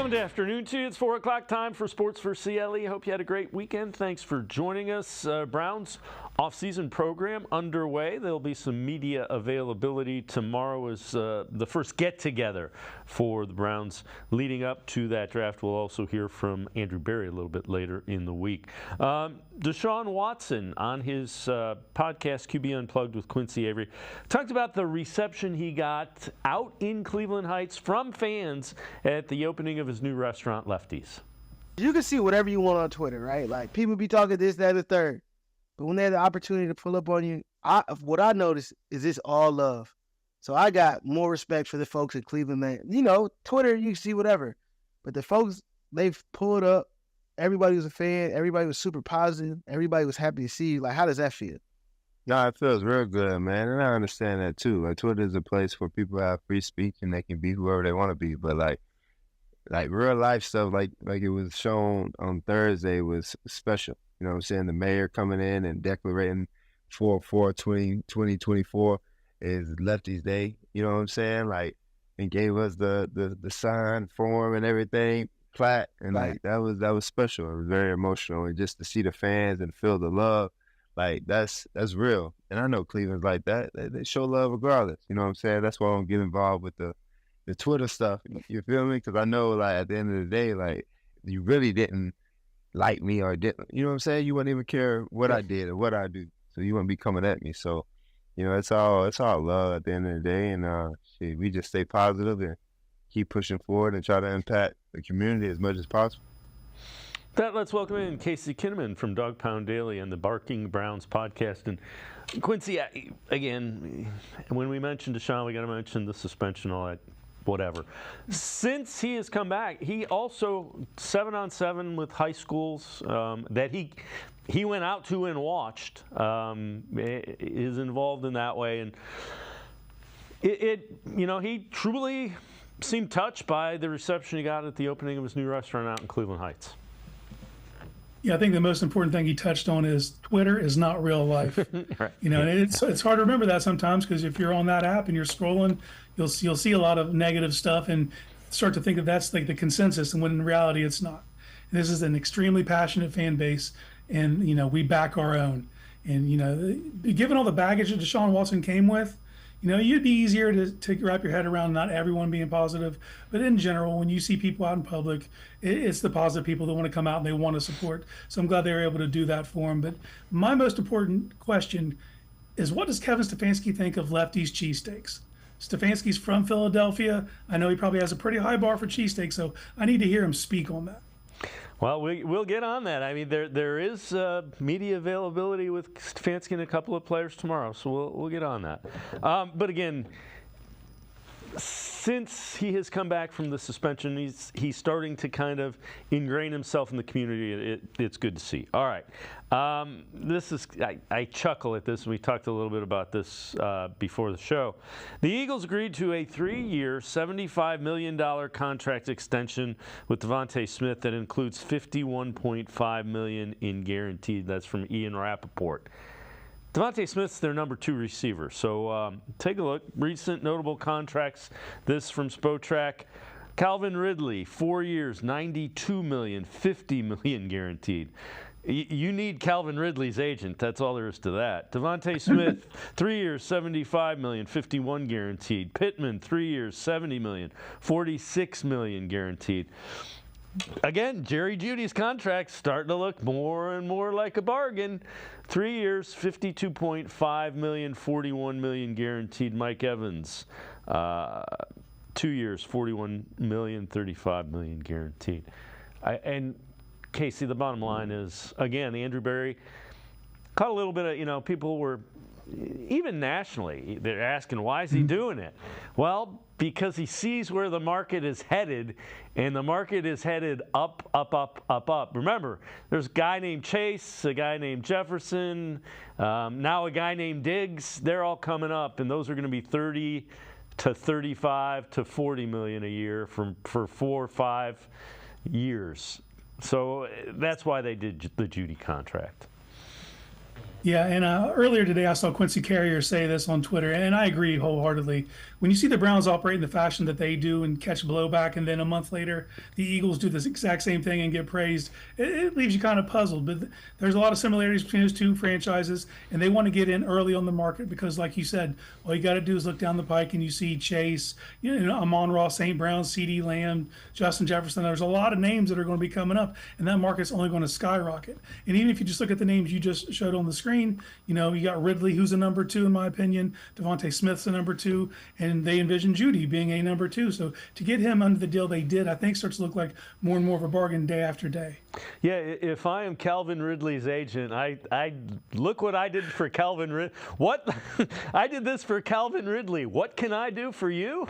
Monday afternoon to you. It's 4 o'clock time for Sports4CLE. Hope you had a great weekend. Thanks for joining us. Browns off-season program underway. There'll be some media availability tomorrow as the first get-together for the Browns leading up to that draft. We'll also hear from Andrew Berry a little bit later in the week. Deshaun Watson on his podcast QB Unplugged with Quincy Avery talked about the reception he got out in Cleveland Heights from fans at the opening of his new restaurant, Lefties. You can see whatever you want on Twitter, right? Like, people be talking this, that, and the third. But when they have the opportunity to pull up on you, what I noticed is it's all love. So I got more respect for the folks in Cleveland, man. You know, Twitter, you can see whatever. But the folks, they've pulled up. Everybody was a fan. Everybody was super positive. Everybody was happy to see you. Like, how does that feel? No, it feels real good, man. And I understand that, too. Like, Twitter is a place where people have free speech and they can be whoever they want to be. But, like real life stuff, like it was shown on Thursday, was special. You know what I'm saying? The mayor coming in and declaring 4/4/2024 is Lefties Day. You know what I'm saying? Like, and gave us the sign form and everything, plaque, and like that was special. It was very emotional, and just to see the fans and feel the love, like that's real. And I know Cleveland's like that. They show love regardless. You know what I'm saying? That's why I don't get involved with the Twitter stuff. You feel me? Because I know, like, at the end of the day, like, you really didn't like me or didn't, you know what I'm saying? You wouldn't even care what I did or what I do. So you wouldn't be coming at me. So, you know, it's all love at the end of the day. And we just stay positive and keep pushing forward and try to impact the community as much as possible. Let's welcome in Casey Kinnamon from Dog Pound Daily and the Barking Browns podcast. And Quincy, again, when we mentioned Deshaun, we got to mention the suspension, all that, whatever. Since he has come back, he also 7-on-7 with high schools that he went out to and watched, is involved in that way. And he truly seemed touched by the reception he got at the opening of his new restaurant out in Cleveland Heights. Yeah, I think the most important thing he touched on is Twitter is not real life. Right. You know, and it's hard to remember that sometimes, because if you're on that app and you're scrolling, you'll see a lot of negative stuff and start to think that that's like the consensus, and when in reality it's not. And this is an extremely passionate fan base, and you know, we back our own. And you know, given all the baggage that Deshaun Watson came with, you know, it'd be easier to wrap your head around not everyone being positive. But in general, when you see people out in public, it's the positive people that want to come out and they want to support. So I'm glad they were able to do that for him. But my most important question is, what does Kevin Stefanski think of Lefty's cheesesteaks? Stefanski's from Philadelphia. I know he probably has a pretty high bar for cheesesteaks, so I need to hear him speak on that. Well, we'll get on that. I mean, there is media availability with Stefanski and a couple of players tomorrow, so we'll get on that. But again, since he has come back from the suspension, he's starting to kind of ingrain himself in the community. It's good to see. All right, this is I chuckle at this, and we talked a little bit about this before the show. The Eagles agreed to a 3-year, $75 million contract extension with Devontae Smith that includes $51.5 million in guaranteed. That's from Ian Rappaport. Devontae Smith's their number 2 receiver. So take a look. Recent notable contracts. This from Spotrac. Calvin Ridley, 4 years, $92 million, $50 million guaranteed. You need Calvin Ridley's agent. That's all there is to that. Devontae Smith, 3 years, $75 million, $51 guaranteed. Pittman, 3 years, $70 million, $46 million guaranteed. Again, Jerry Jeudy's contract starting to look more and more like a bargain. 3 years, $52.5 million, $41 million guaranteed. Mike Evans, 2 years, $41 million, $35 million guaranteed. And Casey, the bottom line is, again, Andrew Berry caught a little bit of, people were, even nationally, they're asking, why is he doing it? Well, because he sees where the market is headed, and the market is headed up, up, up, up, up. Remember, there's a guy named Chase, a guy named Jefferson, now a guy named Diggs. They're all coming up, and those are going to be 30 to 35 to 40 million a year for 4 or 5 years. So that's why they did the Jeudy contract. Yeah, and earlier today I saw Quincy Carrier say this on Twitter, and I agree wholeheartedly. When you see the Browns operate in the fashion that they do and catch blowback, and then a month later the Eagles do this exact same thing and get praised, it leaves you kind of puzzled. But there's a lot of similarities between those two franchises, and they want to get in early on the market because, like you said, all you got to do is look down the pike and you see Chase, Amon-Ra St. Brown, CeeDee Lamb, Justin Jefferson. There's a lot of names that are going to be coming up, and that market's only going to skyrocket. And even if you just look at the names you just showed on the screen, you got Ridley, who's a number 2 in my opinion. Devontae Smith's a number 2, and they envision Judy being a number 2. So to get him under the deal they did, I think starts to look like more and more of a bargain day after day. Yeah, if I am Calvin Ridley's agent, I look what I did for Calvin Ridley. What? I did this for Calvin Ridley. What can I do for you?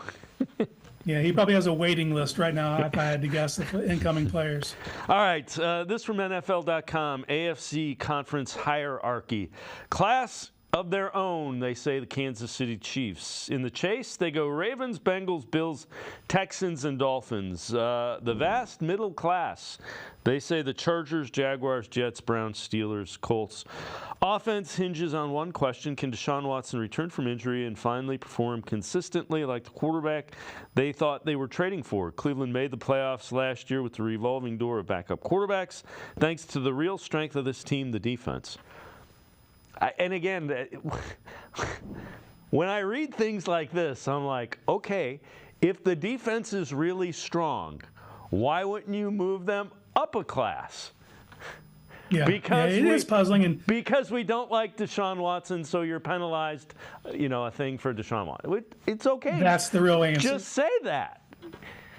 Yeah, he probably has a waiting list right now, if I had to guess, of incoming players. All right, this from NFL.com, AFC Conference Hierarchy. Class of their own, they say the Kansas City Chiefs. In the chase, they go Ravens, Bengals, Bills, Texans, and Dolphins. The vast middle class, they say the Chargers, Jaguars, Jets, Browns, Steelers, Colts. Offense hinges on one question: can Deshaun Watson return from injury and finally perform consistently like the quarterback they thought they were trading for? Cleveland made the playoffs last year with the revolving door of backup quarterbacks, thanks to the real strength of this team, the defense. And again, when I read things like this, I'm like, okay, if the defense is really strong, why wouldn't you move them up a class? Yeah, it is puzzling. Because we don't like Deshaun Watson, so you're penalized, a thing for Deshaun Watson. It's okay. That's the real answer. Just say that.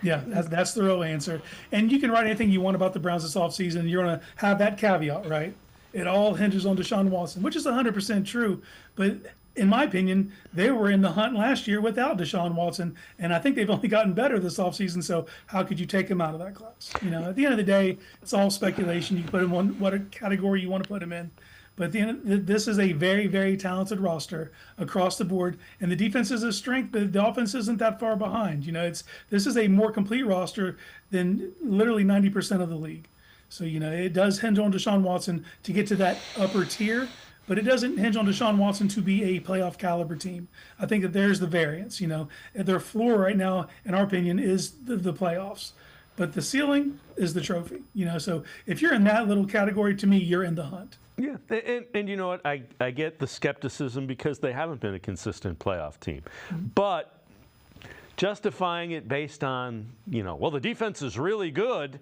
Yeah, that's the real answer. And you can write anything you want about the Browns this offseason. You're going to have that caveat, right? It all hinges on Deshaun Watson, which is 100% true. But in my opinion, they were in the hunt last year without Deshaun Watson, and I think they've only gotten better this offseason, so how could you take him out of that class? At the end of the day, it's all speculation. You can put him on whatever category you want to put him in. But at the end, this is a very, very talented roster across the board, and the defense is a strength, but the offense isn't that far behind. This is a more complete roster than literally 90% of the league. So, it does hinge on Deshaun Watson to get to that upper tier, but it doesn't hinge on Deshaun Watson to be a playoff caliber team. I think that there's the variance. Their floor right now, in our opinion, is the playoffs. But the ceiling is the trophy. So if you're in that little category, to me, you're in the hunt. Yeah, and you know what? I get the skepticism because they haven't been a consistent playoff team. But justifying it based on, the defense is really good,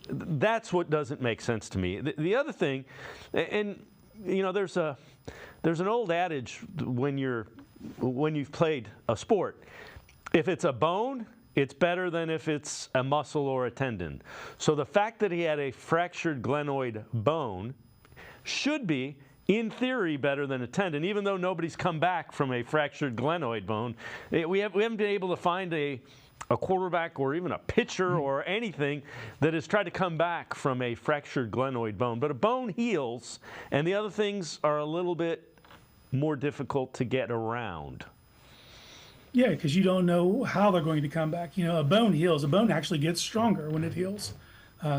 that's what doesn't make sense to me. The other thing, and there's an old adage when you've played a sport, if it's a bone, it's better than if it's a muscle or a tendon. So the fact that he had a fractured glenoid bone should be, in theory, better than a tendon, even though nobody's come back from a fractured glenoid bone. We haven't been able to find a quarterback or even a pitcher or anything that has tried to come back from a fractured glenoid bone. But a bone heals, and the other things are a little bit more difficult to get around. Yeah, because you don't know how they're going to come back. A bone heals. A bone actually gets stronger when it heals.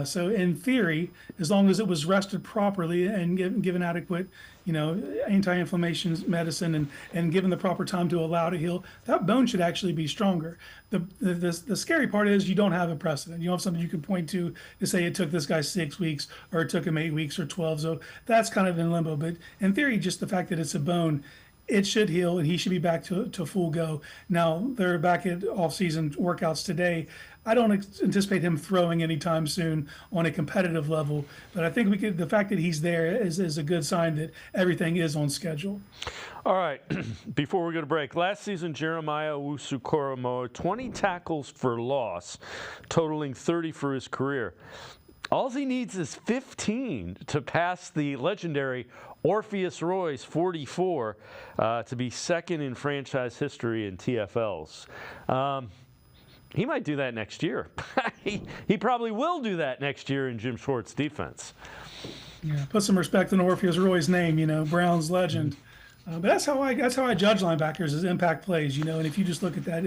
So in theory, as long as it was rested properly and given adequate, anti-inflammation medicine and given the proper time to allow it to heal, that bone should actually be stronger. The scary part is you don't have a precedent. You don't have something you can point to say it took this guy 6 weeks or it took him 8 weeks or 12. So that's kind of in limbo. But in theory, just the fact that it's a bone, it should heal and he should be back to full go. Now, they're back at off-season workouts today. I don't anticipate him throwing anytime soon on a competitive level, but I think the fact that he's there is a good sign that everything is on schedule. All right, before we go to break, last season Jeremiah Owusu-Koramoah, 20 tackles for loss, totaling 30 for his career. All he needs is 15 to pass the legendary Orpheus Roy's 44 to be second in franchise history in TFLs. He might do that next year. He probably will do that next year in Jim Schwartz's defense. Yeah, put some respect on Orpheus Roy's name, Browns legend. But that's how I judge linebackers is impact plays, And if you just look at that,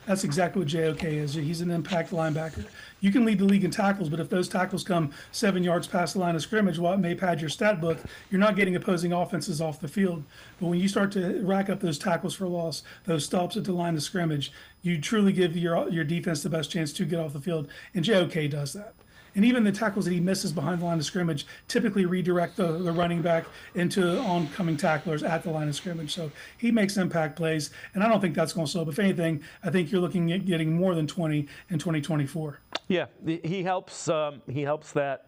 that's exactly what JOK is. He's an impact linebacker. You can lead the league in tackles, but if those tackles come 7 yards past the line of scrimmage, while it may pad your stat book, you're not getting opposing offenses off the field. But when you start to rack up those tackles for loss, those stops at the line of scrimmage, you truly give your defense the best chance to get off the field. And JOK does that. And even the tackles that he misses behind the line of scrimmage typically redirect the running back into oncoming tacklers at the line of scrimmage. So he makes impact plays, and I don't think that's going to slow up. If anything, I think you're looking at getting more than 20 in 2024. Yeah, he helps. He helps that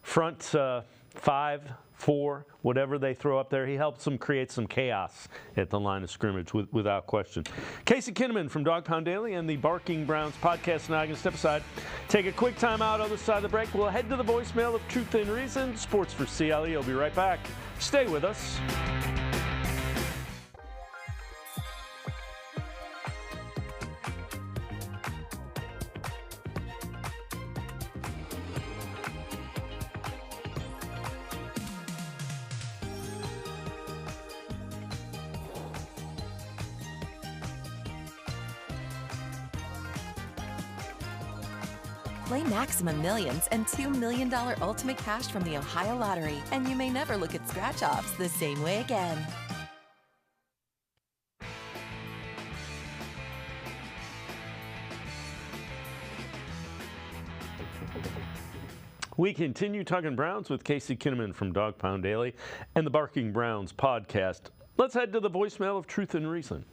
front 5, 4, whatever they throw up there. He helps them create some chaos at the line of scrimmage, without question. Casey Kinnamon from Dog Pound Daily and the Barking Browns podcast. Now I can step aside, take a quick time out. Other side of the break, we'll head to the voicemail of Truth and Reason. Sports for CLE. I'll be right back. Stay with us. Play Maximum Millions and $2 million Ultimate Cash from the Ohio Lottery, and you may never look at scratch-offs the same way again. We continue talking Browns with Casey Kinnamon from Dog Pound Daily and the Barking Browns podcast. Let's head to the voicemail of Truth and Reason.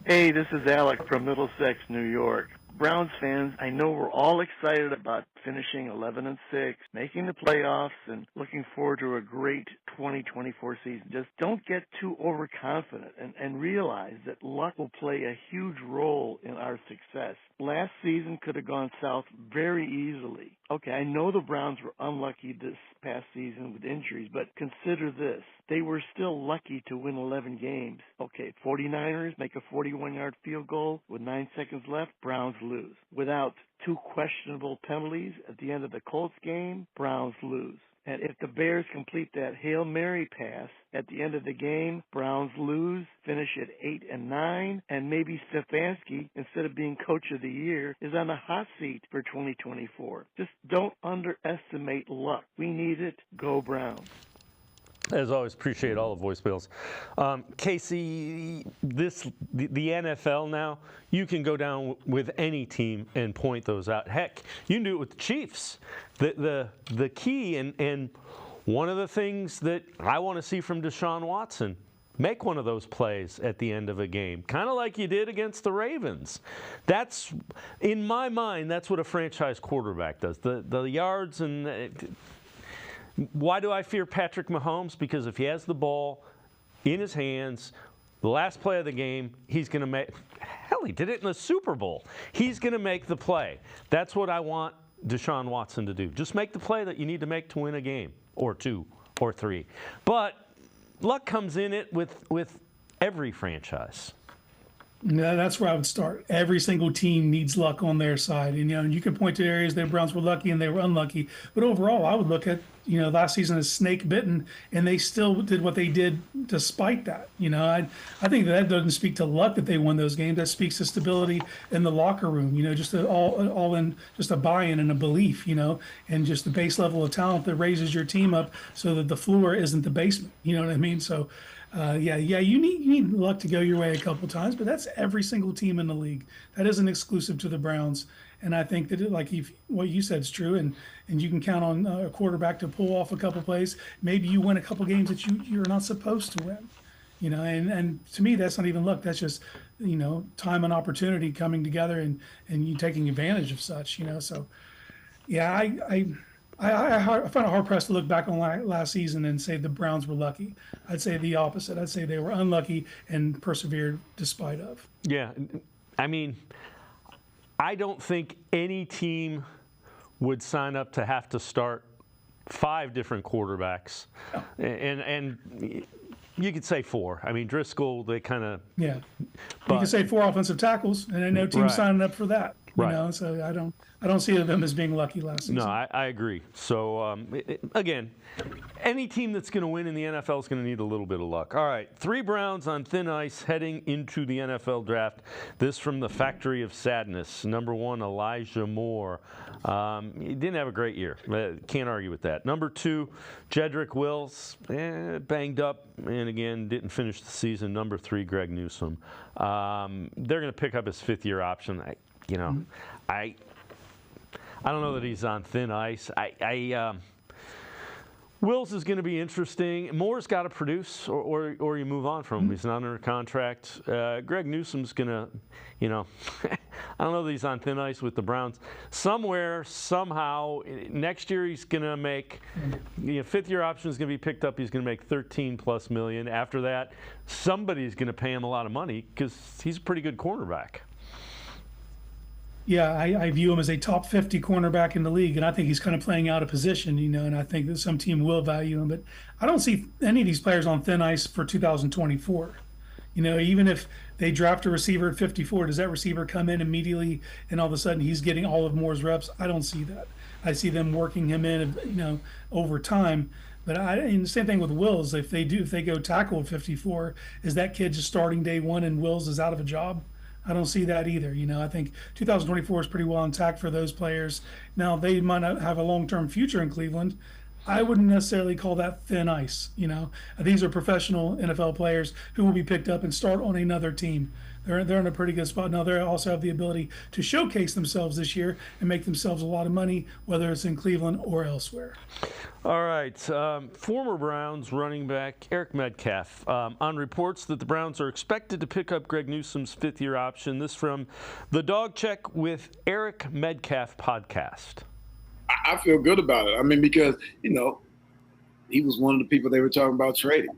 Hey, this is Alec from Middlesex, New York. Browns fans, I know we're all excited about finishing 11-6, making the playoffs, and looking forward to a great 2024 season. Just don't get too overconfident and realize that luck will play a huge role in our success. Last season could have gone south very easily. Okay, I know the Browns were unlucky this past season with injuries, but consider this. They were still lucky to win 11 games. Okay, 49ers make a 41-yard field goal with 9 seconds left, Browns lose. Without 2 questionable penalties at the end of the Colts game, Browns lose. And if the Bears complete that Hail Mary pass at the end of the game, Browns lose, finish at 8-9, and maybe Stefanski, instead of being Coach of the Year, is on the hot seat for 2024. Just don't underestimate luck. We need it. Go Browns. As always, appreciate all the voicemails. Casey, the NFL now, you can go down with any team and point those out. Heck, you can do it with the Chiefs. The key, and one of the things that I want to see from Deshaun Watson, make one of those plays at the end of a game, kind of like you did against the Ravens. That's, in my mind, that's what a franchise quarterback does. The yards and... Why do I fear Patrick Mahomes? Because if he has the ball in his hands, the last play of the game, he's going to make – hell, he did it in the Super Bowl. He's going to make the play. That's what I want Deshaun Watson to do. Just make the play that you need to make to win a game, or 2 or 3. But luck comes in it with every franchise. Yeah, that's where I would start. Every single team needs luck on their side. And you can point to areas that Browns were lucky and they were unlucky. But overall, I would look at, last season as snake bitten, and they still did what they did despite that. I think that doesn't speak to luck that they won those games. That speaks to stability in the locker room, just all in just a buy-in and a belief, and just the base level of talent that raises your team up so that the floor isn't the basement. You know what I mean? So, you need luck to go your way a couple times, but that's every single team in the league. That isn't exclusive to the Browns. And I think that what you said is true, and you can count on a quarterback to pull off a couple plays. Maybe you win a couple games that you're not supposed to win, and to me, that's not even luck. That's just, time and opportunity coming together and you taking advantage of such, so yeah, I find it hard-pressed to look back on last season and say the Browns were lucky. I'd say the opposite. I'd say they were unlucky and persevered despite of. Yeah, I mean, I don't think any team would sign up to have to start 5 different quarterbacks. Oh. And you could say 4. I mean, Driscoll, they kind of... Yeah. You could say 4 offensive tackles, and no team signing up for that. You Right. know, so I don't see them as being lucky last season. No, I agree. So, again, any team that's going to win in the NFL is going to need a little bit of luck. All right, 3 Browns on thin ice heading into the NFL draft. This from the Factory of Sadness. Number 1, Elijah Moore. He didn't have a great year. Can't argue with that. Number 2, Jedrick Wills, banged up, and again, didn't finish the season. Number 3, Greg Newsome. They're going to pick up his 5th-year option. I don't know that he's on thin ice. Wills is going to be interesting. Moore's got to produce, or you move on from him. He's not under contract. Greg Newsome's going to, I don't know that he's on thin ice with the Browns. Somewhere, somehow, next year he's going to make, 5th-year option is going to be picked up. He's going to make $13+ million. After that, somebody's going to pay him a lot of money because he's a pretty good cornerback. Yeah, I view him as a top 50 cornerback in the league, and I think he's kind of playing out of position, and I think that some team will value him. But I don't see any of these players on thin ice for 2024. Even if they draft a receiver at 54, does that receiver come in immediately and all of a sudden he's getting all of Moore's reps? I don't see that. I see them working him in, over time. But and the same thing with Wills. If they go tackle at 54, is that kid just starting day one and Wills is out of a job? I don't see that either. I think 2024 is pretty well intact for those players. Now, they might not have a long-term future in Cleveland. I wouldn't necessarily call that thin ice. These are professional NFL players who will be picked up and start on another team. They're in a pretty good spot. Now, they also have the ability to showcase themselves this year and make themselves a lot of money, whether it's in Cleveland or elsewhere. All right. Former Browns running back Eric Metcalf on reports that the Browns are expected to pick up Greg Newsome's 5th-year option. This from the Dawg Check with Eric Metcalf podcast. I feel good about it. Because, he was one of the people they were talking about trading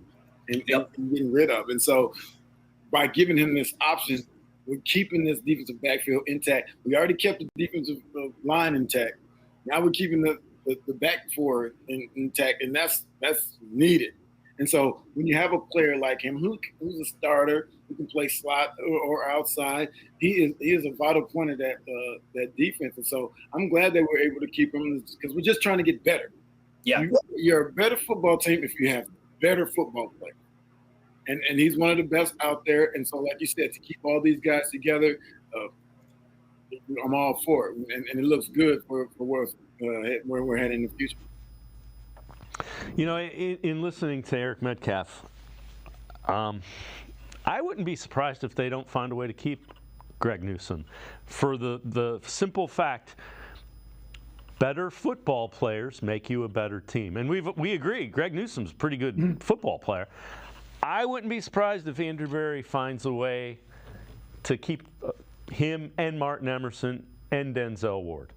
and getting rid of. And so by giving him this option, we're keeping this defensive backfield intact. We already kept the defensive line intact. Now we're keeping the back four intact, and that's needed. And so when you have a player like him who's a starter, who can play slot or outside, he is a vital point of that defense. And so I'm glad that we're able to keep him because we're just trying to get better. Yeah, you're a better football team if you have better football players. And he's one of the best out there. And so, like you said, to keep all these guys together, I'm all for it. And it looks good for where we're heading in the future. In listening to Eric Metcalf, I wouldn't be surprised if they don't find a way to keep Greg Newsome for the simple fact better football players make you a better team. And we agree, Greg Newsome's a pretty good football player. I wouldn't be surprised if Andrew Berry finds a way to keep him and Martin Emerson and Denzel Ward.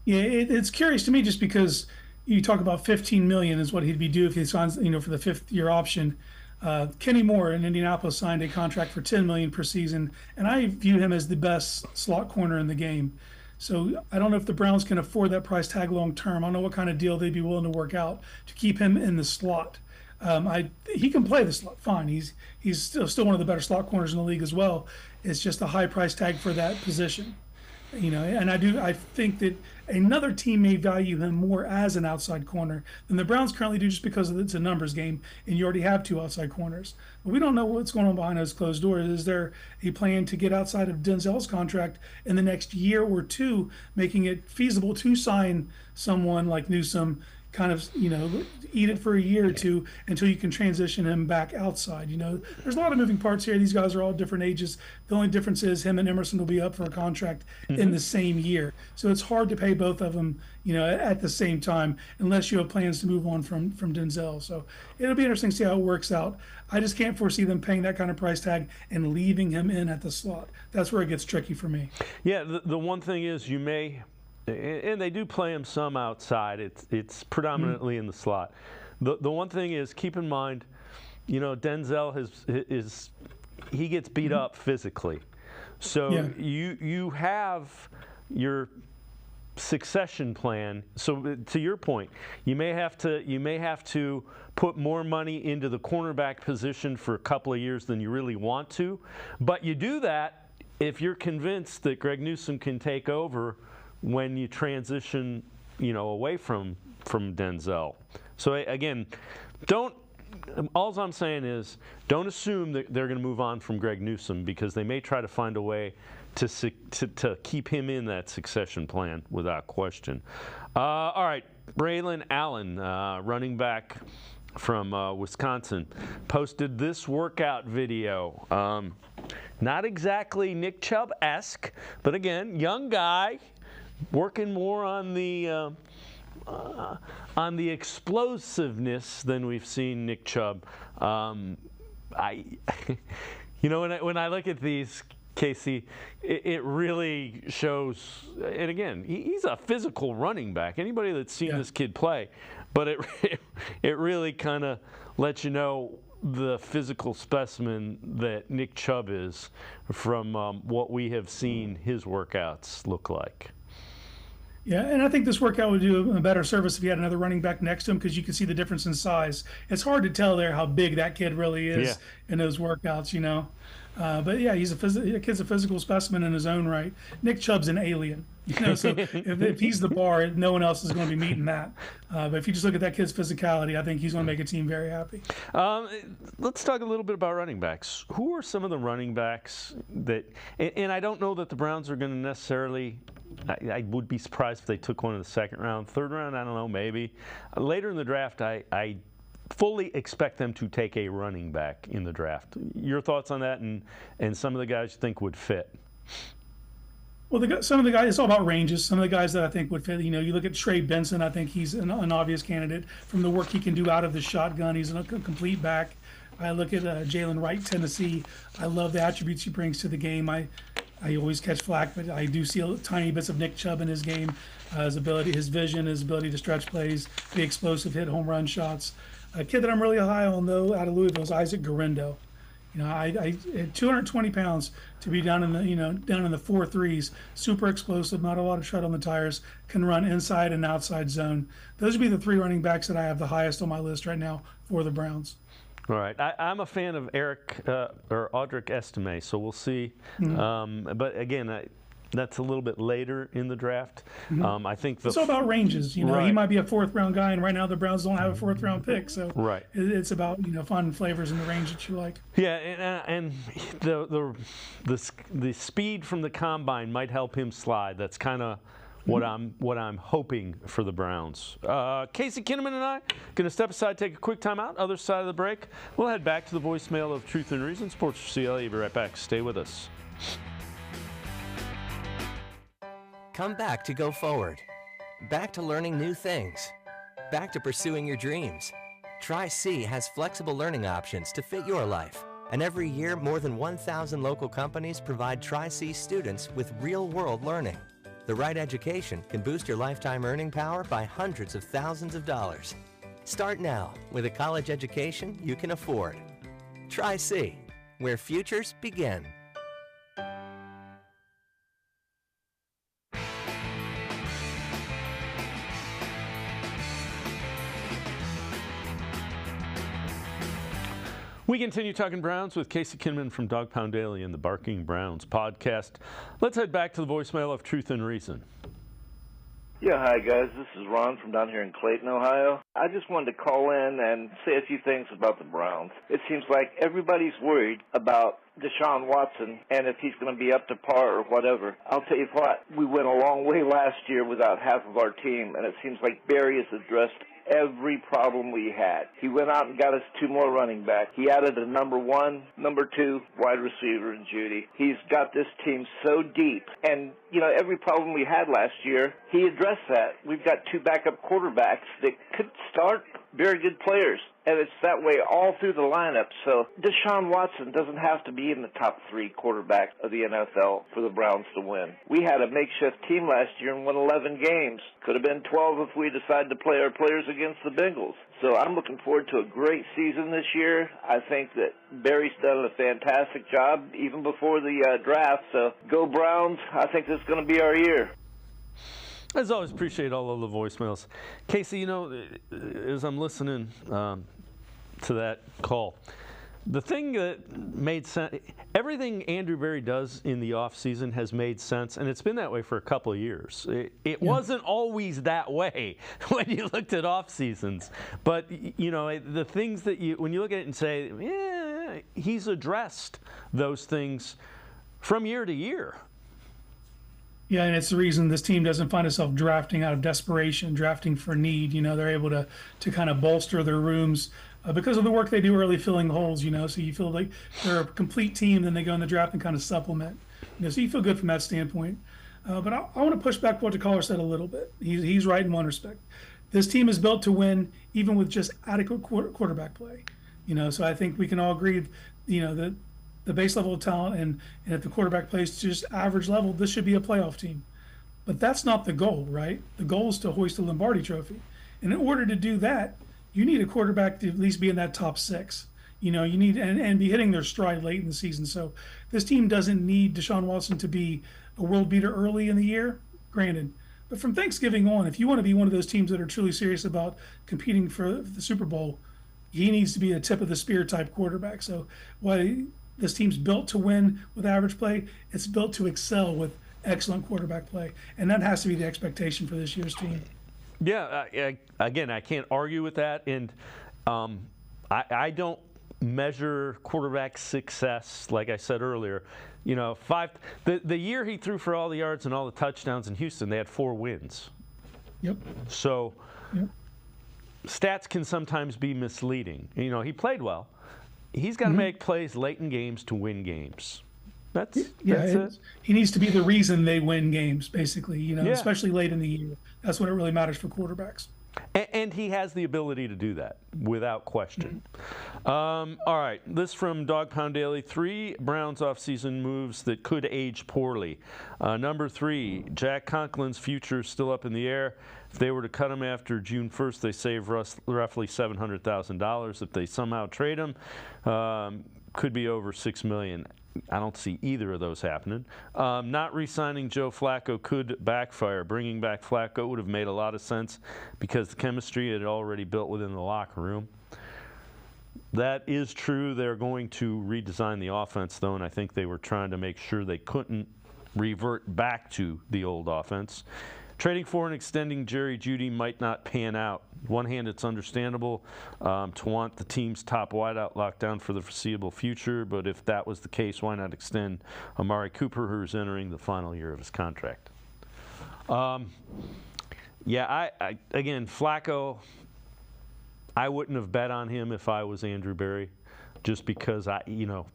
Yeah, it's curious to me just because you talk about $15 million is what he'd be due if he signs, for the 5th-year option. Kenny Moore in Indianapolis signed a contract for $10 million per season, and I view him as the best slot corner in the game. So I don't know if the Browns can afford that price tag long term. I don't know what kind of deal they'd be willing to work out to keep him in the slot. He can play the slot fine. He's still one of the better slot corners in the league as well. It's just a high price tag for that position, And I think that another team may value him more as an outside corner than the Browns currently do, just because it's a numbers game, and you already have 2 outside corners. But we don't know what's going on behind those closed doors. Is there a plan to get outside of Denzel's contract in the next year or 2, making it feasible to sign someone like Newsome? Kind of, eat it for a year or 2 until you can transition him back outside. There's a lot of moving parts here. These guys are all different ages. The only difference is him and Emerson will be up for a contract in the same year. So it's hard to pay both of them, at the same time, unless you have plans to move on from Denzel. So it'll be interesting to see how it works out. I just can't foresee them paying that kind of price tag and leaving him in at the slot. That's where it gets tricky for me. Yeah, the one thing is you may. And they do play him some outside. It's predominantly in the slot. The one thing is, keep in mind, Denzel he gets beat up physically. So you have your succession plan. So to your point, you may have to put more money into the cornerback position for a couple of years than you really want to, but you do that if you're convinced that Greg Newsome can take over when you transition, away from Denzel. So again, all I'm saying is don't assume that they're going to move on from Greg Newsome, because they may try to find a way to keep him in that succession plan without question. All right, Braylon Allen, running back from Wisconsin, posted this workout video. Not exactly Nick Chubb-esque, but again, young guy, working more on the explosiveness than we've seen Nick Chubb. When I look at these, Casey, it really shows, and again, he's a physical running back. Anybody that's seen this kid play, but it really kind of lets you know the physical specimen that Nick Chubb is from what we have seen his workouts look like. Yeah, and I think this workout would do a better service if you had another running back next to him, because you can see the difference in size. It's hard to tell there how big that kid really is in those workouts, But yeah, the kid's a physical specimen in his own right. Nick Chubb's an alien, So if he's the bar, no one else is going to be meeting that. But if you just look at that kid's physicality, I think he's going to make a team very happy. Let's talk a little bit about running backs. Who are some of the running backs that? And I don't know that the Browns are going to necessarily. I would be surprised if they took one in the second round, third round. I don't know, maybe later in the draft. I fully expect them to take a running back in the draft. Your thoughts on that, and some of the guys you think would fit? Well, some of the guys, it's all about ranges. Some of the guys that I think would fit, you look at Trey Benson. I think he's an obvious candidate from the work he can do out of the shotgun. He's a complete back. I look at Jalen Wright, Tennessee. I love the attributes he brings to the game. I always catch flack, but I do see tiny bits of Nick Chubb in his game, his ability, his vision, his ability to stretch plays, be explosive, hit home run shots. A kid that I'm really high on, though, out of Louisville is Isaac Garendo. I at 220 pounds to be down in the 4.3s, super explosive, not a lot of tread on the tires, can run inside and outside zone. Those would be the three running backs that I have the highest on my list right now for the Browns. All right, I'm a fan of Audric Estime, so we'll see. Mm-hmm. But again, that's a little bit later in the draft. Mm-hmm. I think it's all about ranges. He might be a fourth-round guy, and right now the Browns don't have a fourth-round pick. So it's about finding flavors in the range that you like. Yeah, and the speed from the combine might help him slide. That's kind of what I'm hoping for the Browns. Casey Kinnamon and I going to step aside, take a quick timeout. Other side of the break, we'll head back to the voicemail of Truth and Reason. Sports4CLE. Be right back. Stay with us. Come back to go forward. Back to learning new things. Back to pursuing your dreams. Tri-C has flexible learning options to fit your life. And every year, more than 1,000 local companies provide Tri-C students with real-world learning. The right education can boost your lifetime earning power by hundreds of thousands of dollars. Start now with a college education you can afford. Tri-C, where futures begin. We continue talking Browns with Casey Kinnamon from Dog Pound Daily and the Barking Browns podcast. Let's head back to the voicemail of Truth and Reason. Yeah, hi guys. This is Ron from down here in Clayton, Ohio. I just wanted to call in and say a few things about the Browns. It seems like everybody's worried about Deshaun Watson and if he's going to be up to par or whatever. I'll tell you what, we went a long way last year without half of our team, and it seems like Barry has addressed every problem we had. He went out and got us 2 more running backs. He added a number 1, number 2 wide receiver in Judy. He's got this team so deep. And, every problem we had last year, he addressed that. We've got 2 backup quarterbacks that could start very good players. And it's that way all through the lineup. So Deshaun Watson doesn't have to be in the top 3 quarterbacks of the NFL for the Browns to win. We had a makeshift team last year and won 11 games. Could have been 12 if we decided to play our players against the Bengals. So I'm looking forward to a great season this year. I think that Barry's done a fantastic job even before the draft. So go Browns. I think this is going to be our year. As always, appreciate all of the voicemails. Casey, as I'm listening to that call, The thing that made sense, everything Andrew Berry does in the offseason has made sense, and it's been that way for a couple of years. It wasn't always that way when you looked at off seasons. But, the things that when you look at it and say, yeah, he's addressed those things from year to year. Yeah, and it's the reason this team doesn't find itself drafting out of desperation, drafting for need. They're able to kind of bolster their rooms because of the work they do early filling holes, so you feel like they're a complete team, then they go in the draft and kind of supplement. So you feel good from that standpoint. But I want to push back what the caller said a little bit. He's right in one respect. This team is built to win even with just adequate quarterback play. So I think we can all agree, that the base level of talent and if the quarterback plays just average level, this should be a playoff team. But that's not the goal, right? The goal is to hoist the Lombardi Trophy. And in order to do that, you need a quarterback to at least be in that top 6. You need and be hitting their stride late in the season. So this team doesn't need Deshaun Watson to be a world beater early in the year, granted. But from Thanksgiving on, if you want to be one of those teams that are truly serious about competing for the Super Bowl, he needs to be a tip of the spear type quarterback. So while this team's built to win with average play, it's built to excel with excellent quarterback play. And that has to be the expectation for this year's team. Yeah, again, I can't argue with that. And I don't measure quarterback success, like I said earlier. The year he threw for all the yards and all the touchdowns in Houston, they had 4 wins. Yep. So stats can sometimes be misleading. He played well. He's got to make plays late in games to win games. That's it. He needs to be the reason they win games, basically, especially late in the year. That's when it really matters for quarterbacks. And he has the ability to do that, without question. All right, this from Dog Pound Daily. 3 Browns offseason moves that could age poorly. Number 3, Jack Conklin's future is still up in the air. If they were to cut him after June 1st, they save roughly $700,000. If they somehow trade him, could be over $6 million. I don't see either of those happening. Not re-signing Joe Flacco could backfire. Bringing back Flacco would have made a lot of sense because the chemistry had already built within the locker room. That is true. They're going to redesign the offense, though, and I think they were trying to make sure they couldn't revert back to the old offense. Trading for and extending Jerry Jeudy might not pan out. On one hand, it's understandable to want the team's top wideout locked down for the foreseeable future, but if that was the case, why not extend Amari Cooper, who's entering the final year of his contract? Again, Flacco, I wouldn't have bet on him if I was Andrew Berry, just because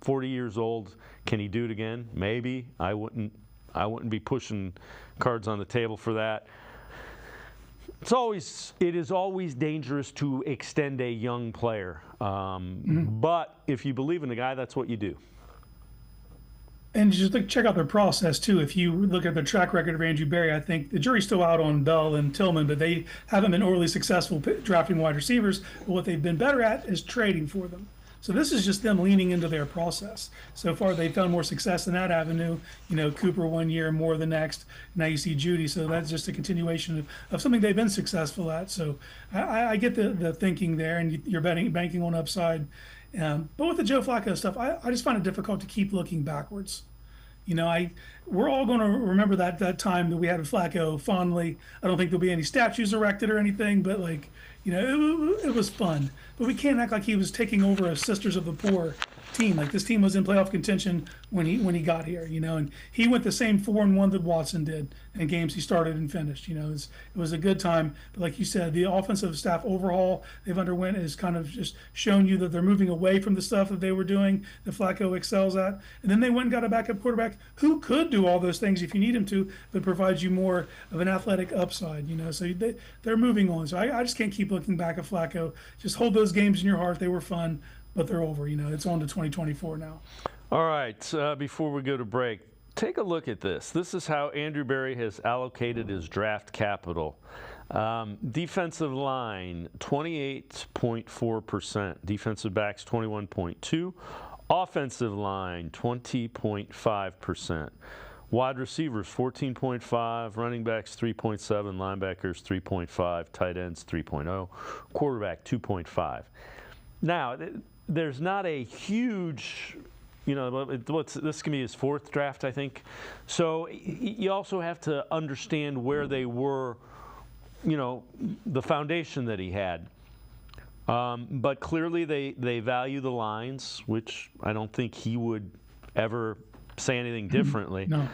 40 years old, can he do it again? Maybe. I wouldn't be pushing cards on the table for that. It is always dangerous to extend a young player. But if you believe in the guy, that's what you do. And just check out their process, too. If you look at the track record of Andrew Berry, I think the jury's still out on Bell and Tillman, but they haven't been overly successful drafting wide receivers. But what they've been better at is trading for them. So this is just them leaning into their process. So far, they've found more success in that avenue. Cooper 1 year, more the next. Now you see Jeudy. So that's just a continuation of something they've been successful at. So I get the thinking there, and you're banking on upside. But with the Joe Flacco stuff, I just find it difficult to keep looking backwards. We're all going to remember that time that we had with Flacco fondly. I don't think there'll be any statues erected or anything, but it was fun. But we can't act like he was taking over a Sisters of the Poor team. This team was in playoff contention when he got here, and he went the same 4-1 that Watson did in games he started and finished. It was a good time. But like you said, the offensive staff overhaul they've underwent has kind of just shown you that they're moving away from the stuff that they were doing that Flacco excels at. And then they went and got a backup quarterback who could do all those things if you need him to, but provides you more of an athletic upside. So they're moving on. So I just can't keep looking back at Flacco. Just hold those games in your heart. They were fun, but they're over. It's on to 2024 now. All right. Before we go to break, take a look at this. This is how Andrew Berry has allocated his draft capital. Defensive line, 28.4%. Defensive backs, 21.2%. Offensive line, 20.5%. Wide receivers, 14.5%. Running backs, 3.7%. Linebackers, 3.5%. Tight ends, 3.0%. Quarterback, 2.5%. Now, there's not a huge, this can be his 4th draft, I think. So you also have to understand where they were, the foundation that he had. But clearly they value the lines, which I don't think he would ever say anything differently. No.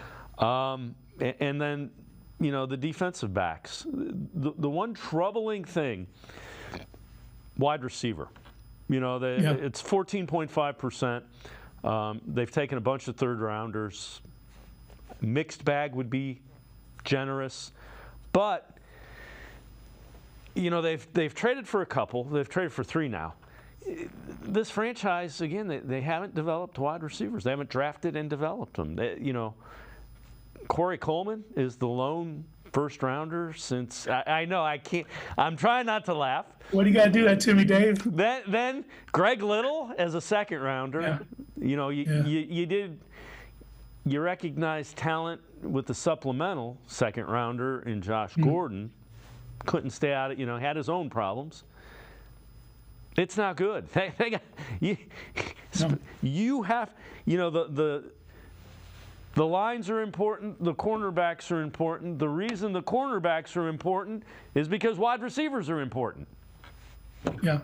And then, the defensive backs. The one troubling thing, wide receiver. It's 14.5%. They've taken a bunch of 3rd-rounders. Mixed bag would be generous. But, they've traded for a couple. They've traded for 3 now. This franchise, again, they haven't developed wide receivers. They haven't drafted and developed them. Corey Coleman is the lone 1st-rounder since I know I can't. I'm trying not to laugh. What do you got to do that to me, Dave? Then Greg Little as a 2nd-rounder. Yeah. You recognize talent with the supplemental 2nd-rounder in Josh Gordon. Couldn't stay out of, had his own problems. It's not good. You have, the lines are important. The cornerbacks are important. The reason the cornerbacks are important is because wide receivers are important. Yeah,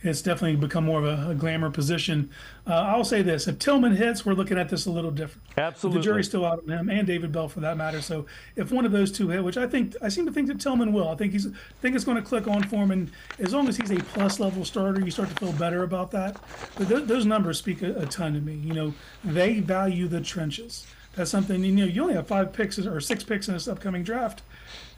it's definitely become more of a glamour position. I'll say this: if Tillman hits, we're looking at this a little different. Absolutely, but the jury's still out on him and David Bell for that matter. So if one of those 2 hit, which I seem to think that Tillman will. I think it's going to click on for him, and as long as he's a plus level starter, you start to feel better about that. But those numbers speak a ton to me. They value the trenches. That's something, you only have 5 picks or 6 picks in this upcoming draft.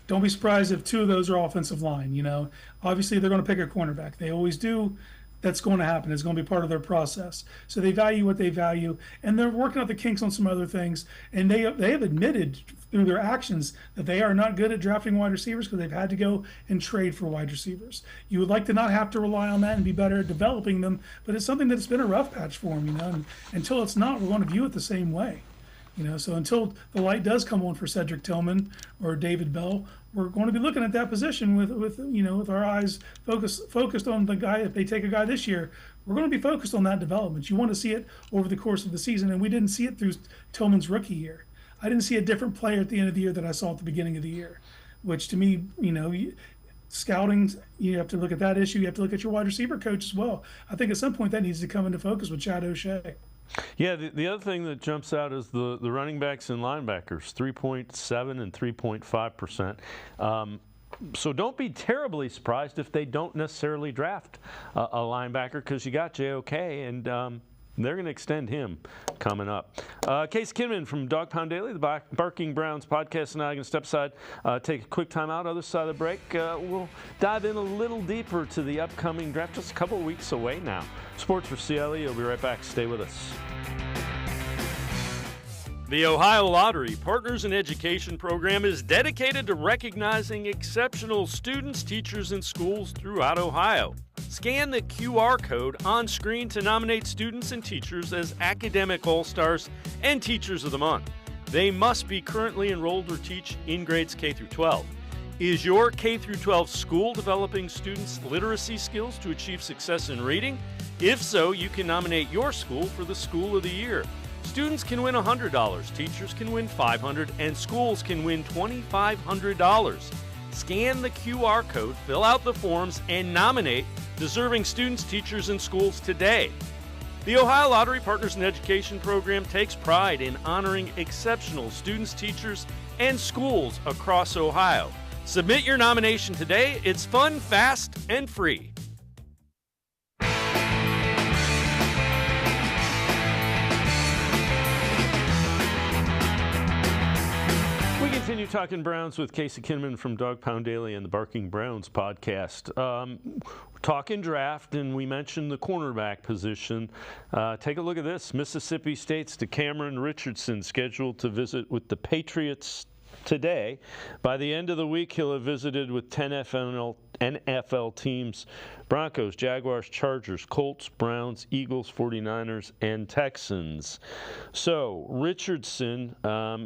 Don't be surprised if 2 of those are offensive line. Obviously they're going to pick a cornerback. They always do. That's going to happen. It's going to be part of their process. So they value what they value, and they're working out the kinks on some other things. And they have admitted through their actions that they are not good at drafting wide receivers because they've had to go and trade for wide receivers. You would like to not have to rely on that and be better at developing them, but it's something that's been a rough patch for them. And until it's not, we're going to view it the same way. So until the light does come on for Cedric Tillman or David Bell, we're going to be looking at that position with our eyes focused on the guy. If they take a guy this year, we're going to be focused on that development. You want to see it over the course of the season, and we didn't see it through Tillman's rookie year. I didn't see a different player at the end of the year that I saw at the beginning of the year, which to me, scouting, you have to look at that issue. You have to look at your wide receiver coach as well. I think at some point that needs to come into focus with Chad O'Shea. Yeah, the other thing that jumps out is the running backs and linebackers, 3.7 and 3.5%. So don't be terribly surprised if they don't necessarily draft a linebacker, because you got JOK, and they're going to extend him coming up. Case Kinnamon from Dog Pound Daily, the Barking Browns podcast, and I are going to step aside, take a quick time out. Other side of the break, we'll dive in a little deeper to the upcoming draft, just a couple of weeks away now. Sports4CLE, you'll be right back. Stay with us. The Ohio Lottery Partners in Education program is dedicated to recognizing exceptional students, teachers, and schools throughout Ohio. Scan the QR code on screen to nominate students and teachers as Academic All-Stars and Teachers of the Month. They must be currently enrolled or teach in grades K through 12. Is your K through 12 school developing students' literacy skills to achieve success in reading? If so, you can nominate your school for the School of the Year. Students can win $100, teachers can win $500, and schools can win $2,500. Scan the QR code, fill out the forms, and nominate deserving students, teachers, and schools today. The Ohio Lottery Partners in Education program takes pride in honoring exceptional students, teachers, and schools across Ohio. Submit your nomination today. It's fun, fast, and free. We continue talking Browns with Casey Kinnamon from Dog Pound Daily and the Barking Browns podcast. Talking draft, and we mentioned the cornerback position. Take a look at this. Mississippi State's DeCameron Richardson scheduled to visit with the Patriots today. By the end of the week, he'll have visited with 10 NFL NFL teams: Broncos, Jaguars, Chargers, Colts, Browns, Eagles, 49ers, and Texans. So Richardson,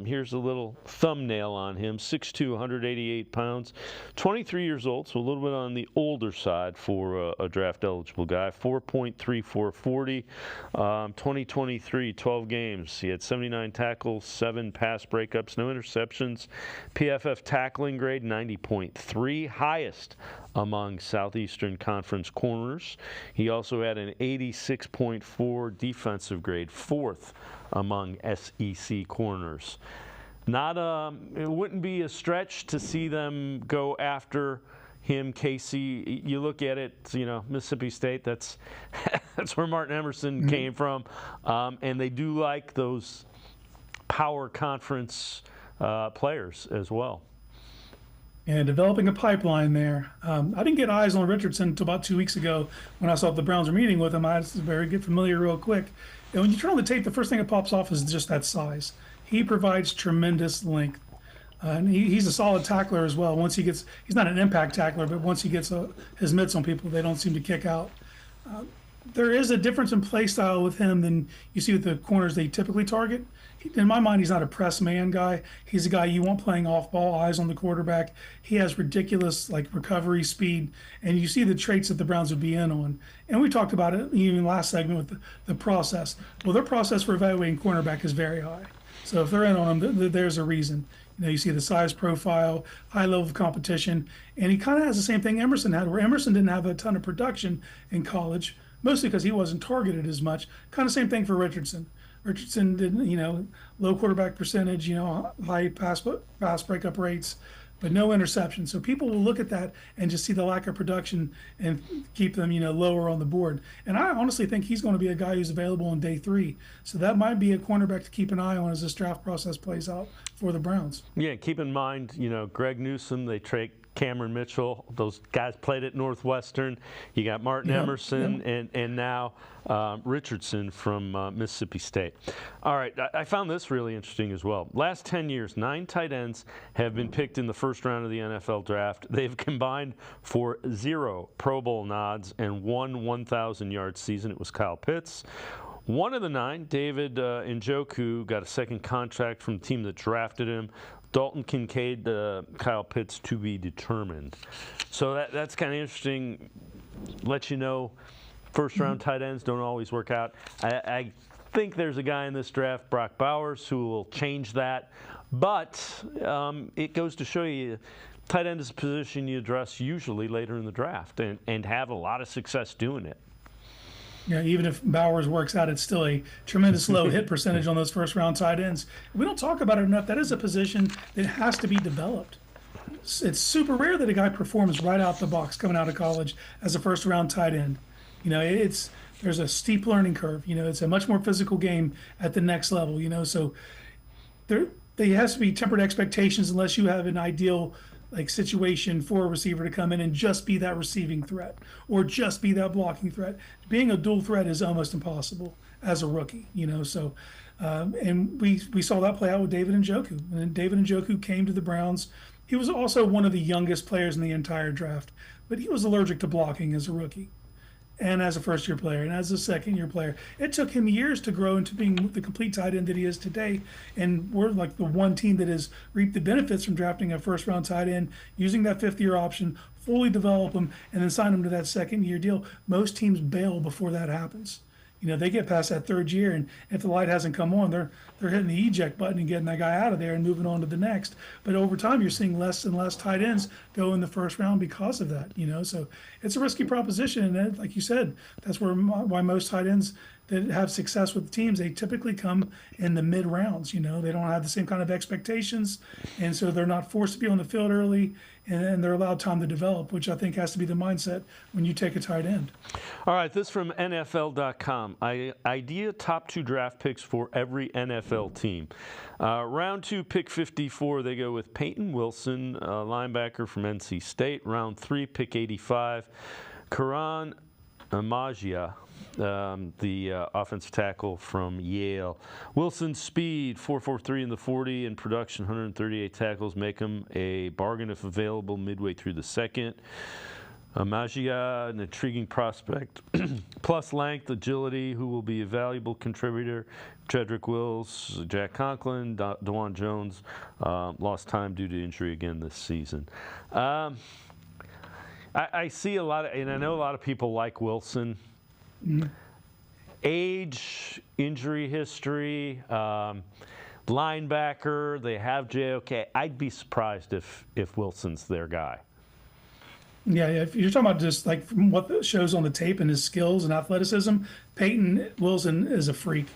here's a little thumbnail on him: 6'2", 188 pounds, 23 years old, so a little bit on the older side for a draft-eligible guy. 4.34 40, 2023, 12 games. He had 79 tackles, 7 pass breakups, no interceptions. PFF tackling grade 90.3, highest among Southeastern Conference corners. He also had an 86.4 defensive grade, 4th among SEC corners. It wouldn't be a stretch to see them go after him. Casey, you look at it, Mississippi State, that's where Martin Emerson came from, and they do like those power conference players as well. And developing a pipeline there. I didn't get eyes on Richardson until about 2 weeks ago when I saw the Browns were meeting with him. I was get familiar real quick. And when you turn on the tape, the first thing that pops off is just that size. He provides tremendous length. And he's a solid tackler as well. He's not an impact tackler, but once he gets his mitts on people, they don't seem to kick out. There is a difference in play style with him than you see with the corners they typically target. In my mind, he's not a press man guy. He's a guy you want playing off ball, eyes on the quarterback. He has ridiculous recovery speed, and you see the traits that the Browns would be in on. And we talked about it even last segment with the process. Well, their process for evaluating cornerback is very high. So if they're in on him, there's a reason. You see the size profile, high level of competition, and he kind of has the same thing Emerson had, where Emerson didn't have a ton of production in college, mostly because he wasn't targeted as much. Kind of same thing for Richardson. Richardson didn't, low quarterback percentage, high pass breakup rates, but no interceptions. So people will look at that and just see the lack of production and keep them, lower on the board. And I honestly think he's going to be a guy who's available on day 3. So that might be a cornerback to keep an eye on as this draft process plays out for the Browns. Yeah, keep in mind, Greg Newsome, they trade Cameron Mitchell. Those guys played at Northwestern. You got Martin Emerson and now Richardson from Mississippi State. All right, I found this really interesting as well. Last 10 years, 9 tight ends have been picked in the first round of the NFL draft. They've combined for 0 Pro Bowl nods and 1 1,000-yard season. It was Kyle Pitts. One of the 9, David Njoku, got a second contract from the team that drafted him. Dalton Kincaid, Kyle Pitts to be determined. So that's kind of interesting. Let you know, first-round tight ends don't always work out. I think there's a guy in this draft, Brock Bowers, who will change that. But it goes to show you, tight end is a position you address usually later in the draft and have a lot of success doing it. Yeah, even if Bowers works out, it's still a tremendous low hit percentage on those first-round tight ends. We don't talk about it enough. That is a position that has to be developed. It's super rare that a guy performs right out the box coming out of college as a first-round tight end. There's a steep learning curve. It's a much more physical game at the next level. So there has to be tempered expectations unless you have an ideal situation for a receiver to come in and just be that receiving threat or just be that blocking threat. Being a dual threat is almost impossible as a rookie, so and we saw that play out with David Njoku. And David Njoku came to the Browns. He was also one of the youngest players in the entire draft, but he was allergic to blocking as a rookie and as a first-year player and as a second-year player. It took him years to grow into being the complete tight end that he is today, and we're like the one team that has reaped the benefits from drafting a first-round tight end, using that fifth-year option, fully develop him, and then sign him to that second-year deal. Most teams bail before that happens. They get past that third year, and if the light hasn't come on, they're hitting the eject button and getting that guy out of there and moving on to the next. But over time, you're seeing less and less tight ends go in the first round because of that. So it's a risky proposition, and like you said, that's why most tight ends that have success with teams, they typically come in the mid rounds. They don't have the same kind of expectations, and so they're not forced to be on the field early, and they're allowed time to develop, which I think has to be the mindset when you take a tight end. All right, this from NFL.com. Idea top 2 draft picks for every NFL team. Round 2, pick 54, they go with Peyton Wilson, linebacker from NC State. Round 3, pick 85, Koramoah, the offensive tackle from Yale. Wilson's speed, 4.43 in the 40, and production, 138 tackles, make him a bargain if available midway through the second. Magia, an intriguing prospect, plus length, agility, who will be a valuable contributor. Jedrick Wills, Jack Conklin, DeJuan Jones lost time due to injury again this season. I see a lot of, and I know a lot of people like Wilson. Mm-hmm. Age, injury history, linebacker, they have JOK. I'd be surprised if Wilson's their guy. Yeah, if you're talking about just like from what shows on the tape and his skills and athleticism, Peyton Wilson is a freak.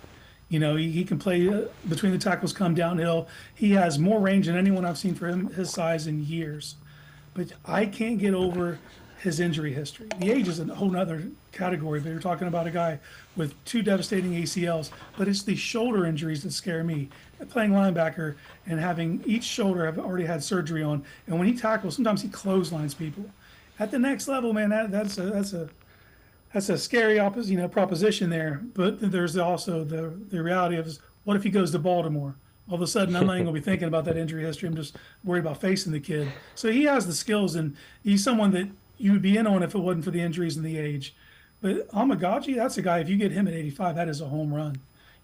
You know, he can play between the tackles, come downhill. He has more range than anyone I've seen for him, his size, in years. But I can't get over his injury history. The age is a whole nother category, but you're talking about a guy with 2 devastating ACLs, but it's the shoulder injuries that scare me. Playing linebacker and having each shoulder I've already had surgery on, and when he tackles, sometimes he clotheslines people. At the next level, man, that's a scary proposition there. But there's also the reality of what if he goes to Baltimore? All of a sudden, I'm not even going to be thinking about that injury history. I'm just worried about facing the kid. So he has the skills, and he's someone that you would be in on if it wasn't for the injuries and the age. But Amagaji, that's a guy, if you get him at 85, that is a home run.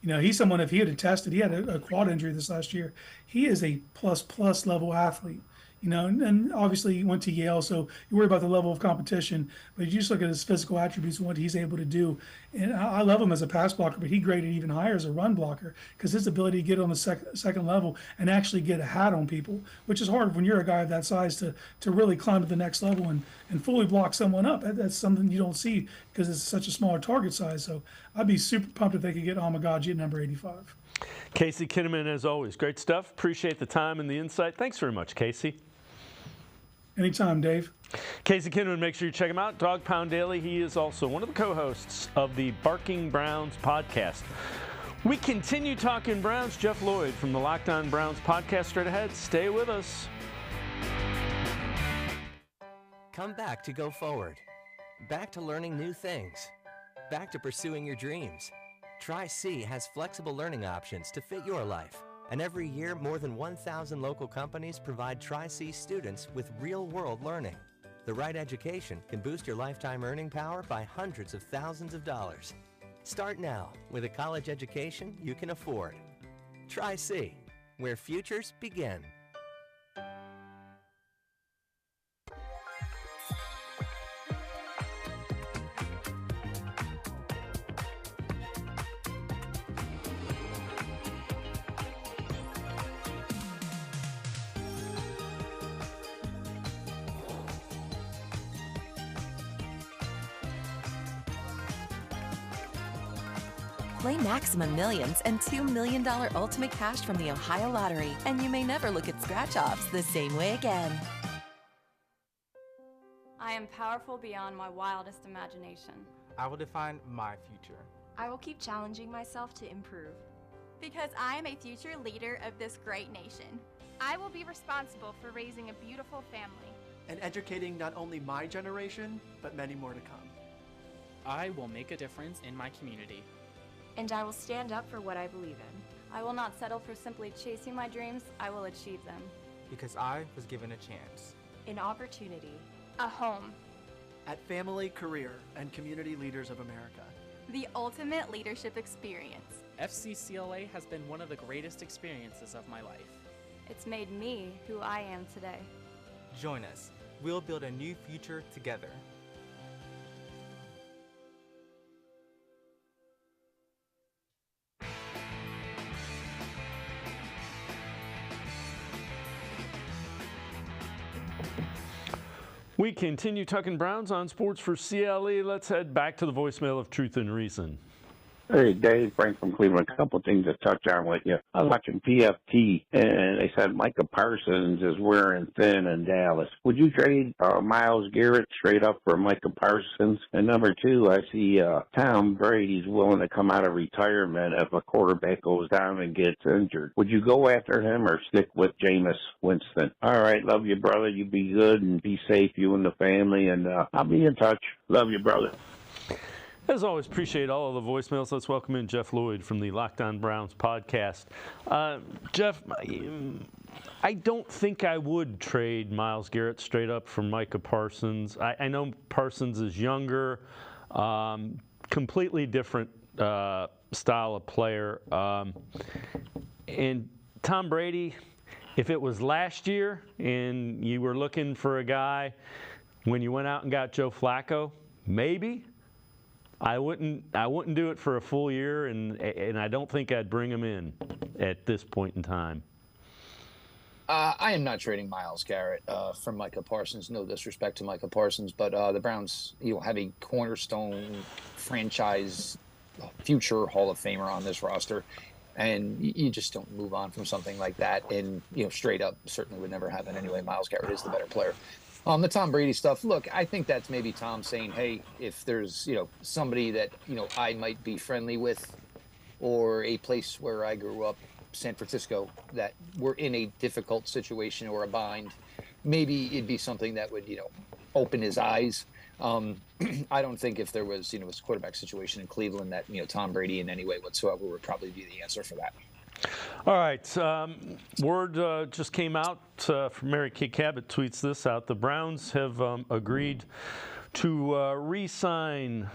You know, he's someone, if he had tested, he had a quad injury this last year. He is a plus level athlete. You know, and obviously he went to Yale, so you worry about the level of competition, but you just look at his physical attributes and what he's able to do. And I love him as a pass blocker, but he graded even higher as a run blocker because his ability to get on the second level and actually get a hat on people, which is hard when you're a guy of that size to really climb to the next level and fully block someone up. That's something you don't see because it's such a smaller target size. So I'd be super pumped if they could get Amagaji at number 85. Casey Kinnamon, as always, great stuff. Appreciate the time and the insight. Thanks very much, Casey. Anytime, Dave. Casey Kinnamon, make sure you check him out. Dog Pound Daily. He is also one of the co-hosts of the Barking Browns podcast. We continue talking Browns. Jeff Lloyd from the Locked On Browns podcast straight ahead. Stay with us. Come back to go forward. Back to learning new things. Back to pursuing your dreams. Tri-C has flexible learning options to fit your life. And every year, more than 1,000 local companies provide Tri-C students with real-world learning. The right education can boost your lifetime earning power by hundreds of thousands of dollars. Start now with a college education you can afford. Tri-C, where futures begin. Play Maximum Millions and $2 million Ultimate Cash from the Ohio Lottery, and you may never look at scratch-offs the same way again. I am powerful beyond my wildest imagination. I will define my future. I will keep challenging myself to improve. Because I am a future leader of this great nation. I will be responsible for raising a beautiful family. And educating not only my generation, but many more to come. I will make a difference in my community. And I will stand up for what I believe in. I will not settle for simply chasing my dreams. I will achieve them. Because I was given a chance. An opportunity. A home. At Family, Career, and Community Leaders of America. The ultimate leadership experience. FCCLA has been one of the greatest experiences of my life. It's made me who I am today. Join us. We'll build a new future together. We continue talking Browns on Sports4CLE. Let's head back to the voicemail of Truth and Reason. Hey, Dave, Frank from Cleveland. A couple of things to touch on with you. I was watching PFT, and they said Micah Parsons is wearing thin in Dallas. Would you trade Myles Garrett straight up for Micah Parsons? And number two, I see Tom Brady's willing to come out of retirement if a quarterback goes down and gets injured. Would you go after him or stick with Jameis Winston? All right, love you, brother. You be good and be safe, you and the family, and I'll be in touch. Love you, brother. As always, appreciate all of the voicemails. Let's welcome in Jeff Lloyd from the Locked On Browns podcast. Jeff, I don't think I would trade Myles Garrett straight up for Micah Parsons. I know Parsons is younger, completely different style of player. And Tom Brady, if it was last year and you were looking for a guy when you went out and got Joe Flacco, maybe. I wouldn't do it for a full year, and I don't think I'd bring him in at this point in time. I am not trading Myles Garrett for Micah Parsons. No disrespect to Micah Parsons, but the Browns, have a cornerstone franchise, future Hall of Famer on this roster, and you just don't move on from something like that. And straight up, certainly would never happen anyway. Myles Garrett is the better player. The Tom Brady stuff, look, I think that's maybe Tom saying, hey, if there's, somebody that, I might be friendly with, or a place where I grew up, San Francisco, that we're in a difficult situation or a bind, maybe it'd be something that would, open his eyes. I don't think if there was, a quarterback situation in Cleveland that, Tom Brady in any way whatsoever would probably be the answer for that. All right. Word just came out from Mary Kay Cabot tweets this out. The Browns have agreed to re-sign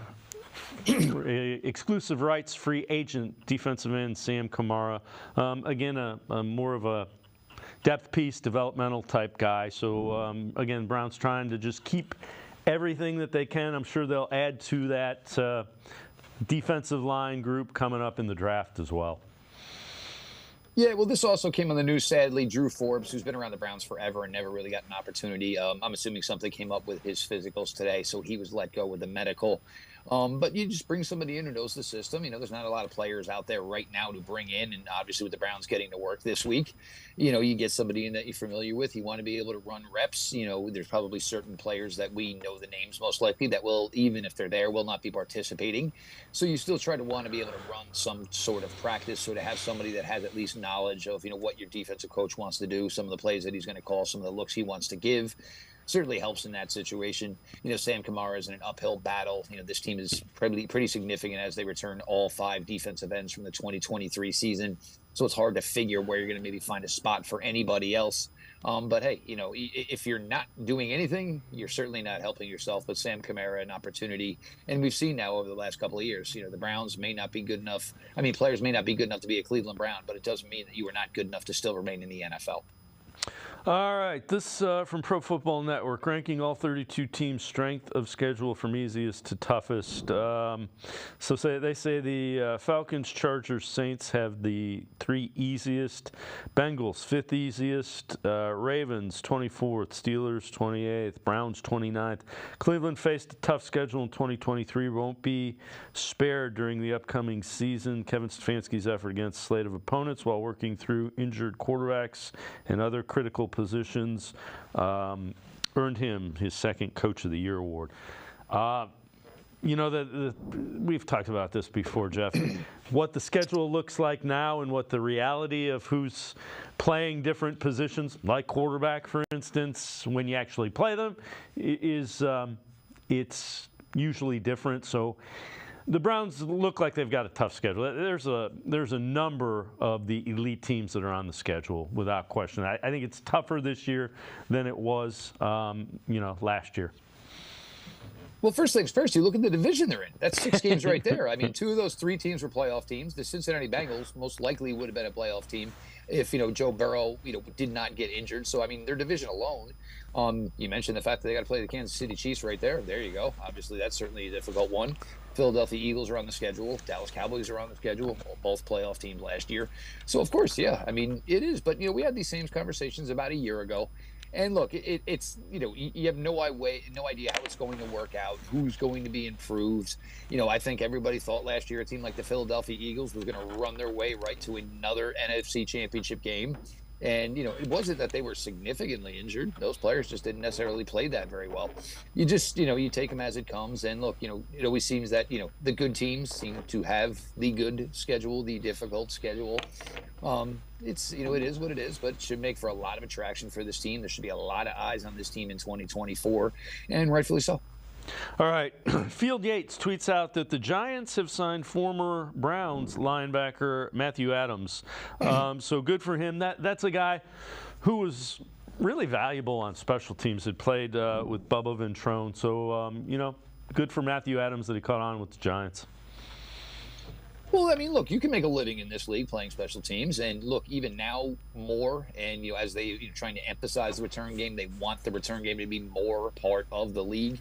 exclusive rights free agent defensive end Sam Kamara. Again, a more of a depth piece, developmental type guy. So, again, Browns trying to just keep everything that they can. I'm sure they'll add to that defensive line group coming up in the draft as well. Yeah, well, this also came on the news, sadly. Drew Forbes, who's been around the Browns forever and never really got an opportunity. I'm assuming something came up with his physicals today, so he was let go with the medical. But you just bring somebody in who knows the system. There's not a lot of players out there right now to bring in, and obviously with the Browns getting to work this week, you get somebody in that you're familiar with. You want to be able to run reps. There's probably certain players that we know the names most likely that will, even if they're there, will not be participating. So you still try to want to be able to run some sort of practice, so to have somebody that has at least knowledge of, what your defensive coach wants to do, some of the plays that he's going to call, some of the looks he wants to give. Certainly helps in that situation. Sam Kamara is in an uphill battle. This team is pretty significant as they return all 5 defensive ends from the 2023 season. So it's hard to figure where you're going to maybe find a spot for anybody else. But hey, if you're not doing anything, you're certainly not helping yourself. But Sam Kamara, an opportunity. And we've seen now over the last couple of years, the Browns may not be good enough. Players may not be good enough to be a Cleveland Brown, but it doesn't mean that you are not good enough to still remain in the NFL. All right, this from Pro Football Network, ranking all 32 teams' strength of schedule from easiest to toughest. They say the Falcons, Chargers, Saints have the 3 easiest. Bengals, 5th easiest. Ravens, 24th. Steelers, 28th. Browns, 29th. Cleveland faced a tough schedule in 2023. Won't be spared during the upcoming season. Kevin Stefanski's effort against a slate of opponents while working through injured quarterbacks and other critical positions earned him his 2nd Coach of the Year award. We've talked about this before, Jeff. What the schedule looks like now and what the reality of who's playing different positions, like quarterback, for instance, when you actually play them, is it's usually different. So the Browns look like they've got a tough schedule. There's a number of the elite teams that are on the schedule without question. I think it's tougher this year than it was, last year. Well, first things first, you look at the division they're in. That's 6 games right there. 2 of those 3 teams were playoff teams. The Cincinnati Bengals most likely would have been a playoff team if, Joe Burrow, did not get injured. So, their division alone. You mentioned the fact that they got to play the Kansas City Chiefs right there. There you go. Obviously, that's certainly a difficult one. Philadelphia Eagles are on the schedule. Dallas Cowboys are on the schedule. Both playoff teams last year. So, of course, yeah, it is. But, we had these same conversations about a year ago. And look, it's you have no idea how it's going to work out, who's going to be improved. I think everybody thought last year a team like the Philadelphia Eagles was going to run their way right to another NFC Championship game. And, it wasn't that they were significantly injured. Those players just didn't necessarily play that very well. You just, you take them as it comes. And look, it always seems that, the good teams seem to have the good schedule, the difficult schedule. It's, it is what it is, but it should make for a lot of attraction for this team. There should be a lot of eyes on this team in 2024, and rightfully so. All right. Field Yates tweets out that the Giants have signed former Browns linebacker Matthew Adams. So good for him. That's a guy who was really valuable on special teams. Had played with Bubba Ventrone. So, good for Matthew Adams that he caught on with the Giants. Well, I mean, look, you can make a living in this league playing special teams, and look, even now more. And as they trying to emphasize the return game, they want the return game to be more part of the league.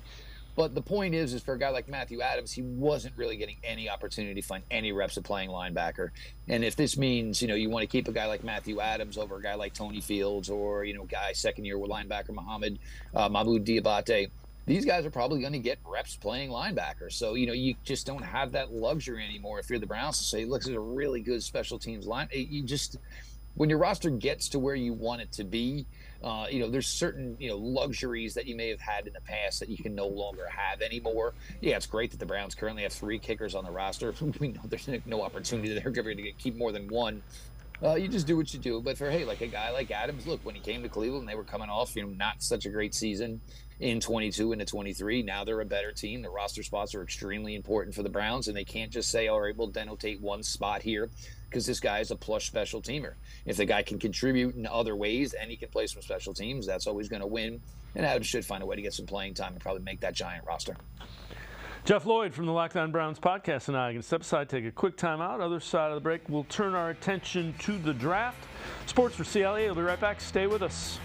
But the point is for a guy like Matthew Adams, he wasn't really getting any opportunity to find any reps of playing linebacker. And if this means you want to keep a guy like Matthew Adams over a guy like Tony Fields or guy second year with linebacker Mahmoud Diabate. These guys are probably going to get reps playing linebacker. So, you just don't have that luxury anymore if you're the Browns to say, look, this is a really good special teams line. When your roster gets to where you want it to be, there's certain, luxuries that you may have had in the past that you can no longer have anymore. Yeah, it's great that the Browns currently have 3 kickers on the roster. We know there's no opportunity that they're going to keep more than one. You just do what you do. But for, like a guy like Adams, look, when he came to Cleveland, they were coming off, not such a great season in 22 into 23. Now they're a better team. The roster spots are extremely important for the Browns, and they can't just say, all right, we'll denotate one spot here because this guy is a plush special teamer. If the guy can contribute in other ways and he can play some special teams, that's always going to win. And Adams should find a way to get some playing time and probably make that Giant roster. Jeff Lloyd from the Locked On Browns podcast and I are going to step aside, take a quick time out. Other side of the break, we'll turn our attention to the draft. Sports for CLE. We'll be right back. Stay with us.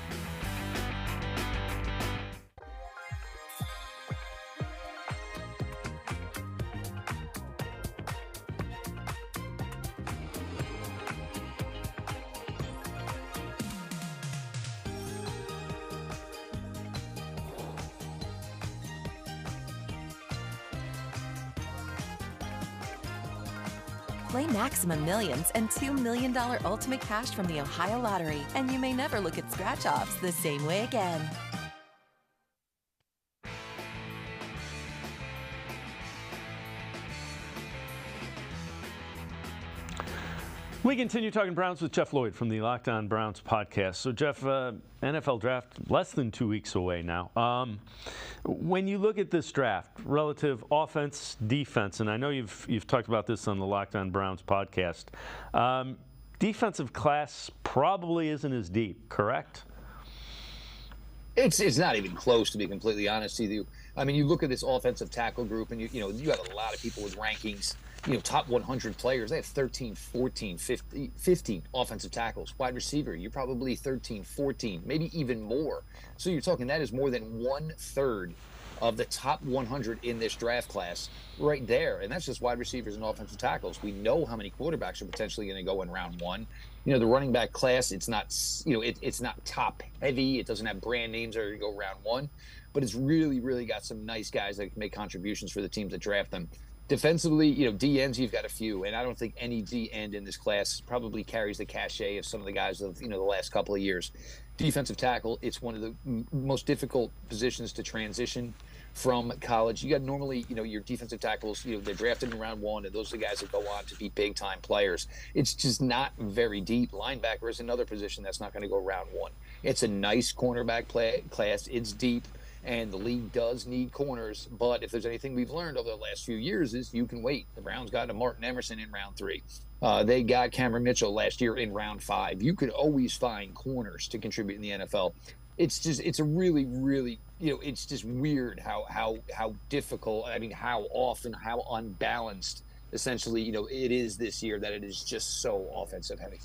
Play Maximum Millions and $2 million Ultimate Cash from the Ohio Lottery, and you may never look at scratch-offs the same way again. We continue talking Browns with Jeff Lloyd from the Locked On Browns podcast. So, Jeff, NFL draft less than 2 weeks away now. When you look at this draft, relative offense, defense, and I know you've talked about this on the Locked On Browns podcast, defensive class probably isn't as deep, correct? It's not even close, to be completely honest with you. I mean, you look at this offensive tackle group, and you have a lot of people with rankings. Top 100 players, they have 13, 14, 15 offensive tackles. Wide receiver, you're probably 13, 14, maybe even more. So you're talking that is more than 1/3 of the top 100 in this draft class right there. And that's just wide receivers and offensive tackles. We know how many quarterbacks are potentially going to go in round 1. The running back class, it's not, it's not top heavy. It doesn't have brand names that are going to go round 1, but it's really, really got some nice guys that can make contributions for the teams that draft them. Defensively, D ends, you've got a few, and I don't think any D end in this class probably carries the cachet of some of the guys of the last couple of years. Defensive tackle, it's one of the most difficult positions to transition from college. You got normally, your defensive tackles, they're drafted in round 1, and those are the guys that go on to be big time players. It's just not very deep. Linebacker is another position that's not going to go round 1. It's a nice cornerback class. It's deep. And the league does need corners, but if there's anything we've learned over the last few years is you can wait. The Browns got a Martin Emerson in round 3. They got Cameron Mitchell last year in round 5. You could always find corners to contribute in the NFL. It's a really, really, it's just weird how difficult, how often, how unbalanced essentially, it is this year that it is just so offensive heavy.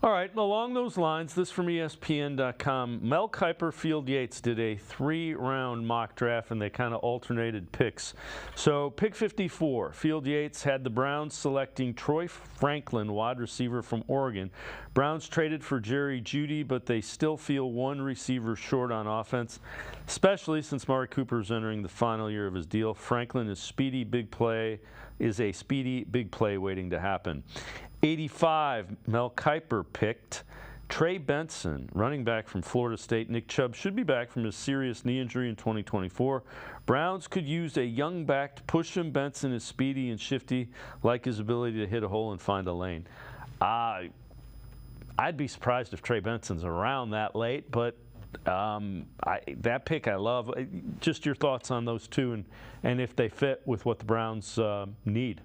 All right, along those lines, this from ESPN.com. Mel Kiper, Field Yates did a 3-round mock draft, and they kind of alternated picks. So pick 54, Field Yates had the Browns selecting Troy Franklin, wide receiver from Oregon. Browns traded for Jerry Jeudy, but they still feel one receiver short on offense, especially since Amari Cooper is entering the final year of his deal. Franklin is a speedy big play waiting to happen. 85, Mel Kiper picked Trey Benson, running back from Florida State. Nick Chubb should be back from his serious knee injury in 2024. Browns could use a young back to push him. Benson is speedy and shifty, like his ability to hit a hole and find a lane. I'd be surprised if Trey Benson's around that late, but That pick I love. Just your thoughts on those two and if they fit with what the Browns need.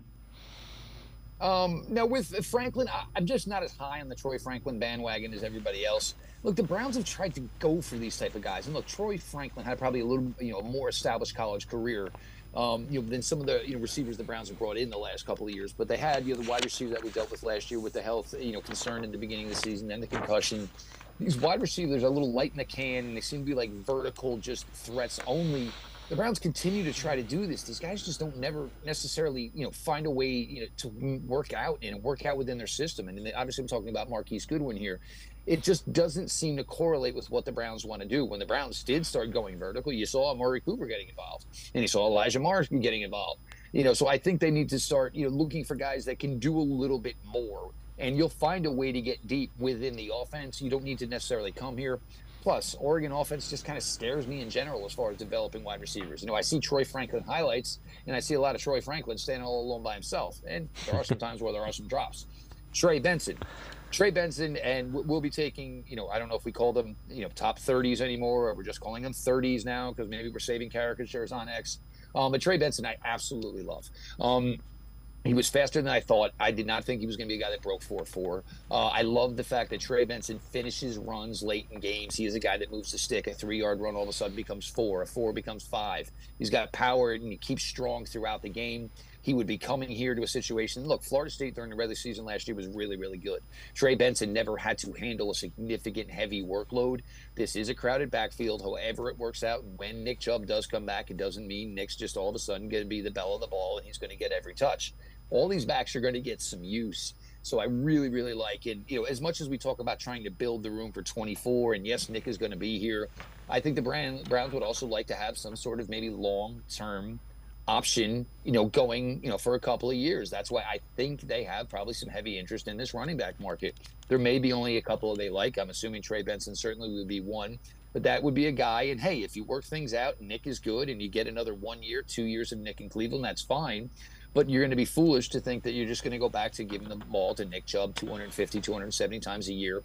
Now with Franklin, I'm just not as high on the Troy Franklin bandwagon as everybody else. Look, the Browns have tried to go for these type of guys, and look, Troy Franklin had probably a little, more established college career, than some of the receivers the Browns have brought in the last couple of years. But they had the wide receiver that we dealt with last year with the health concern in the beginning of the season, and the concussion. These wide receivers are a little light in the can, and they seem to be like vertical, just threats only. The Browns continue to try to do this. These guys just don't never necessarily, find a way, to work out and work out within their system. And obviously, I'm talking about Marquise Goodwin here. It just doesn't seem to correlate with what the Browns want to do. When the Browns did start going vertical, you saw Amari Cooper getting involved, and you saw Elijah Morris getting involved. So I think they need to start, looking for guys that can do a little bit more. And you'll find a way to get deep within the offense. You don't need to necessarily come here. Plus, Oregon offense just kind of scares me in general as far as developing wide receivers. I see Troy Franklin highlights, and I see a lot of Troy Franklin standing all alone by himself. And there are some times where there are some drops. Trey Benson, and we'll be taking, I don't know if we call them, top 30s anymore, or we're just calling them 30s now because maybe we're saving caricatures on X. But Trey Benson, I absolutely love. He was faster than I thought. I did not think he was going to be a guy that broke 4.4. I love the fact that Trey Benson finishes runs late in games. He is a guy that moves the stick. A 3-yard run all of a sudden becomes 4. A 4 becomes 5. He's got power, and he keeps strong throughout the game. He would be coming here to a situation. Look, Florida State during the regular season last year was really, really good. Trey Benson never had to handle a significant heavy workload. This is a crowded backfield. However it works out, when Nick Chubb does come back, it doesn't mean Nick's just all of a sudden going to be the belle of the ball and he's going to get every touch. All these backs are going to get some use. So I really, really like it. As much as we talk about trying to build the room for 24, and yes, Nick is going to be here, I think the Browns would also like to have some sort of maybe long-term option, going, for a couple of years. That's why I think they have probably some heavy interest in this running back market. There may be only a couple they like. I'm assuming Trey Benson certainly would be one, but that would be a guy. And hey, if you work things out, Nick is good, and you get another 1 year, 2 years of Nick in Cleveland, that's fine. But you're going to be foolish to think that you're just going to go back to giving the ball to Nick Chubb 250, 270 times a year.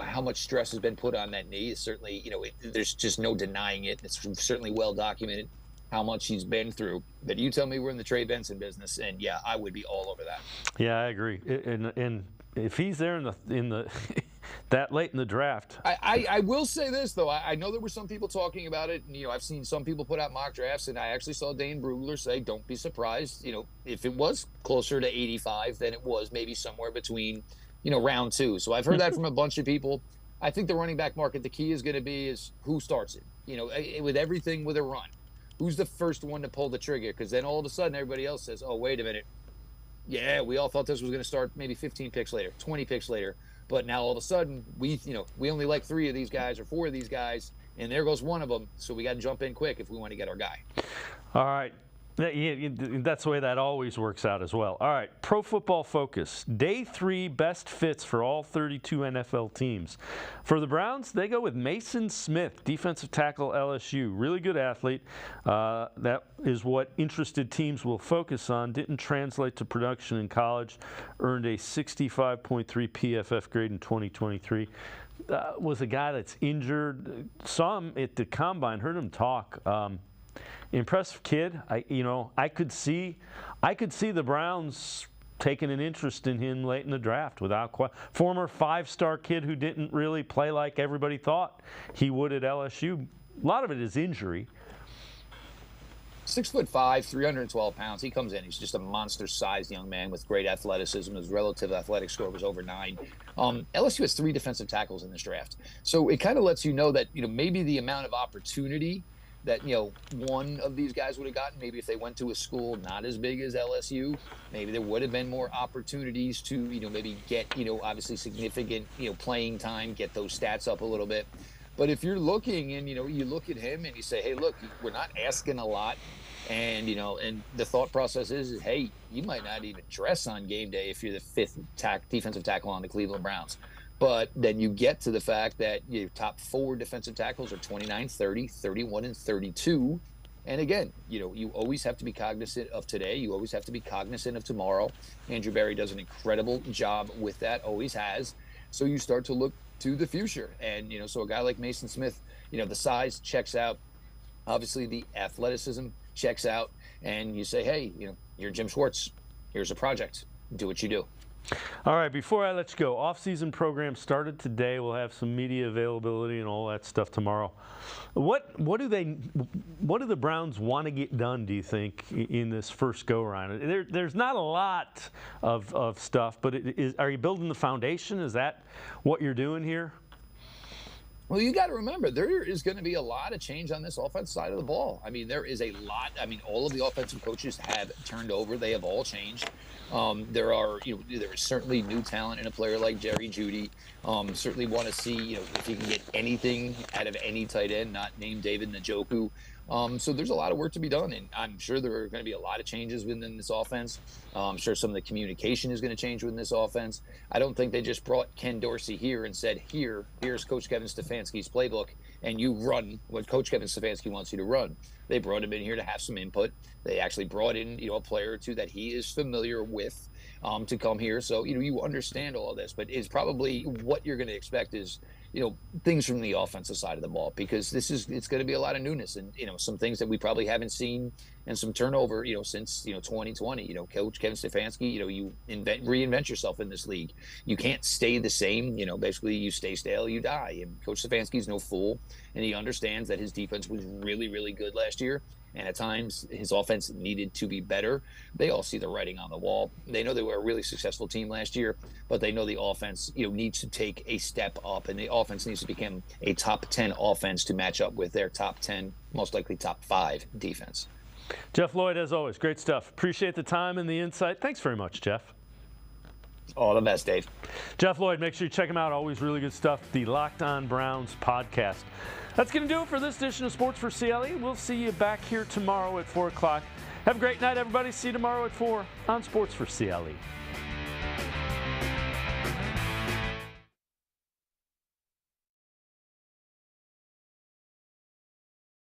How much stress has been put on that knee is certainly, there's just no denying it. It's certainly well documented how much he's been through. But you tell me we're in the Trey Benson business, and yeah, I would be all over that. Yeah, I agree. And if he's there in the that late in the draft. I will say this, though. I know there were some people talking about it. And, I've seen some people put out mock drafts, and I actually saw Dane Brugler say, don't be surprised, if it was closer to 85 than it was maybe somewhere between, round 2. So I've heard that from a bunch of people. I think the running back market, the key is going to be is who starts it, with everything with a run. Who's the first one to pull the trigger? Because then all of a sudden everybody else says, oh, wait a minute. Yeah, we all thought this was going to start maybe 15 picks later, 20 picks later. But now all of a sudden we only like 3 of these guys or 4 of these guys, and there goes one of them. So we got to jump in quick if we want to get our guy. All right. That's the way that always works out as well. All right, Pro Football Focus. Day 3 best fits for all 32 NFL teams. For the Browns, they go with Mason Smith, defensive tackle, LSU. Really good athlete. That is what interested teams will focus on. Didn't translate to production in college. Earned a 65.3 PFF grade in 2023. Was a guy that's injured. Saw him at the Combine, heard him talk. Impressive kid. I could see the Browns taking an interest in him late in the draft without former 5-star kid who didn't really play like everybody thought he would at LSU. A lot of it is injury. 6'5", 312 pounds. He comes in. He's just a monster-sized young man with great athleticism. His relative athletic score was over 9. LSU has 3 defensive tackles in this draft, so it kind of lets you know that maybe the amount of opportunity that one of these guys would have gotten, maybe if they went to a school not as big as LSU, maybe there would have been more opportunities to maybe get obviously significant playing time, get those stats up a little bit. But if you're looking and you look at him and you say, hey, look, we're not asking a lot, and and the thought process is, hey, you might not even dress on game day if you're the 5th defensive tackle on the Cleveland Browns. But then you get to the fact that your top 4 defensive tackles are 29, 30, 31, and 32. And again, you always have to be cognizant of today. You always have to be cognizant of tomorrow. Andrew Berry does an incredible job with that, always has. So you start to look to the future. And, so a guy like Mason Smith, the size checks out. Obviously, the athleticism checks out. And you say, hey, you're Jim Schwartz. Here's a project. Do what you do. All right, before I let you go, off-season program started today. We'll have some media availability and all that stuff tomorrow. What do the Browns want to get done, do you think, in this first go-around? There's not a lot of stuff, but are you building the foundation? Is that what you're doing here? Well, you got to remember, there is going to be a lot of change on this offense side of the ball. I mean, there is a lot. I mean, all of the offensive coaches have turned over. They have all changed. There is certainly new talent in a player like Jerry Jeudy. Certainly want to see, if you can get anything out of any tight end, not named David Njoku. So there's a lot of work to be done, and I'm sure there are going to be a lot of changes within this offense. I'm sure some of the communication is going to change within this offense. I don't think they just brought Ken Dorsey here and said, here's Coach Kevin Stefanski's playbook, and you run what Coach Kevin Stefanski wants you to run. They brought him in here to have some input. They actually brought in, a player or two that he is familiar with to come here. So, you understand all of this, but it's probably what you're going to expect is, things from the offensive side of the ball, because it's going to be a lot of newness and, some things that we probably haven't seen and some turnover, since, 2020, Coach Kevin Stefanski, you reinvent yourself in this league. You can't stay the same, basically you stay stale, you die. And Coach Stefanski's no fool, and he understands that his defense was really, really good last year. And at times his offense needed to be better. They all see the writing on the wall. They know they were a really successful team last year, but they know the offense, needs to take a step up, and the offense needs to become a top 10 offense to match up with their top 10, most likely top 5 defense. Jeff Lloyd, as always, great stuff. Appreciate the time and the insight. Thanks very much, Jeff. All the best, Dave. Jeff Lloyd, make sure you check him out. Always really good stuff. The Locked On Browns podcast. That's going to do it for this edition of Sports for CLE. We'll see you back here tomorrow at 4 o'clock. Have a great night, everybody. See you tomorrow at 4 on Sports for CLE.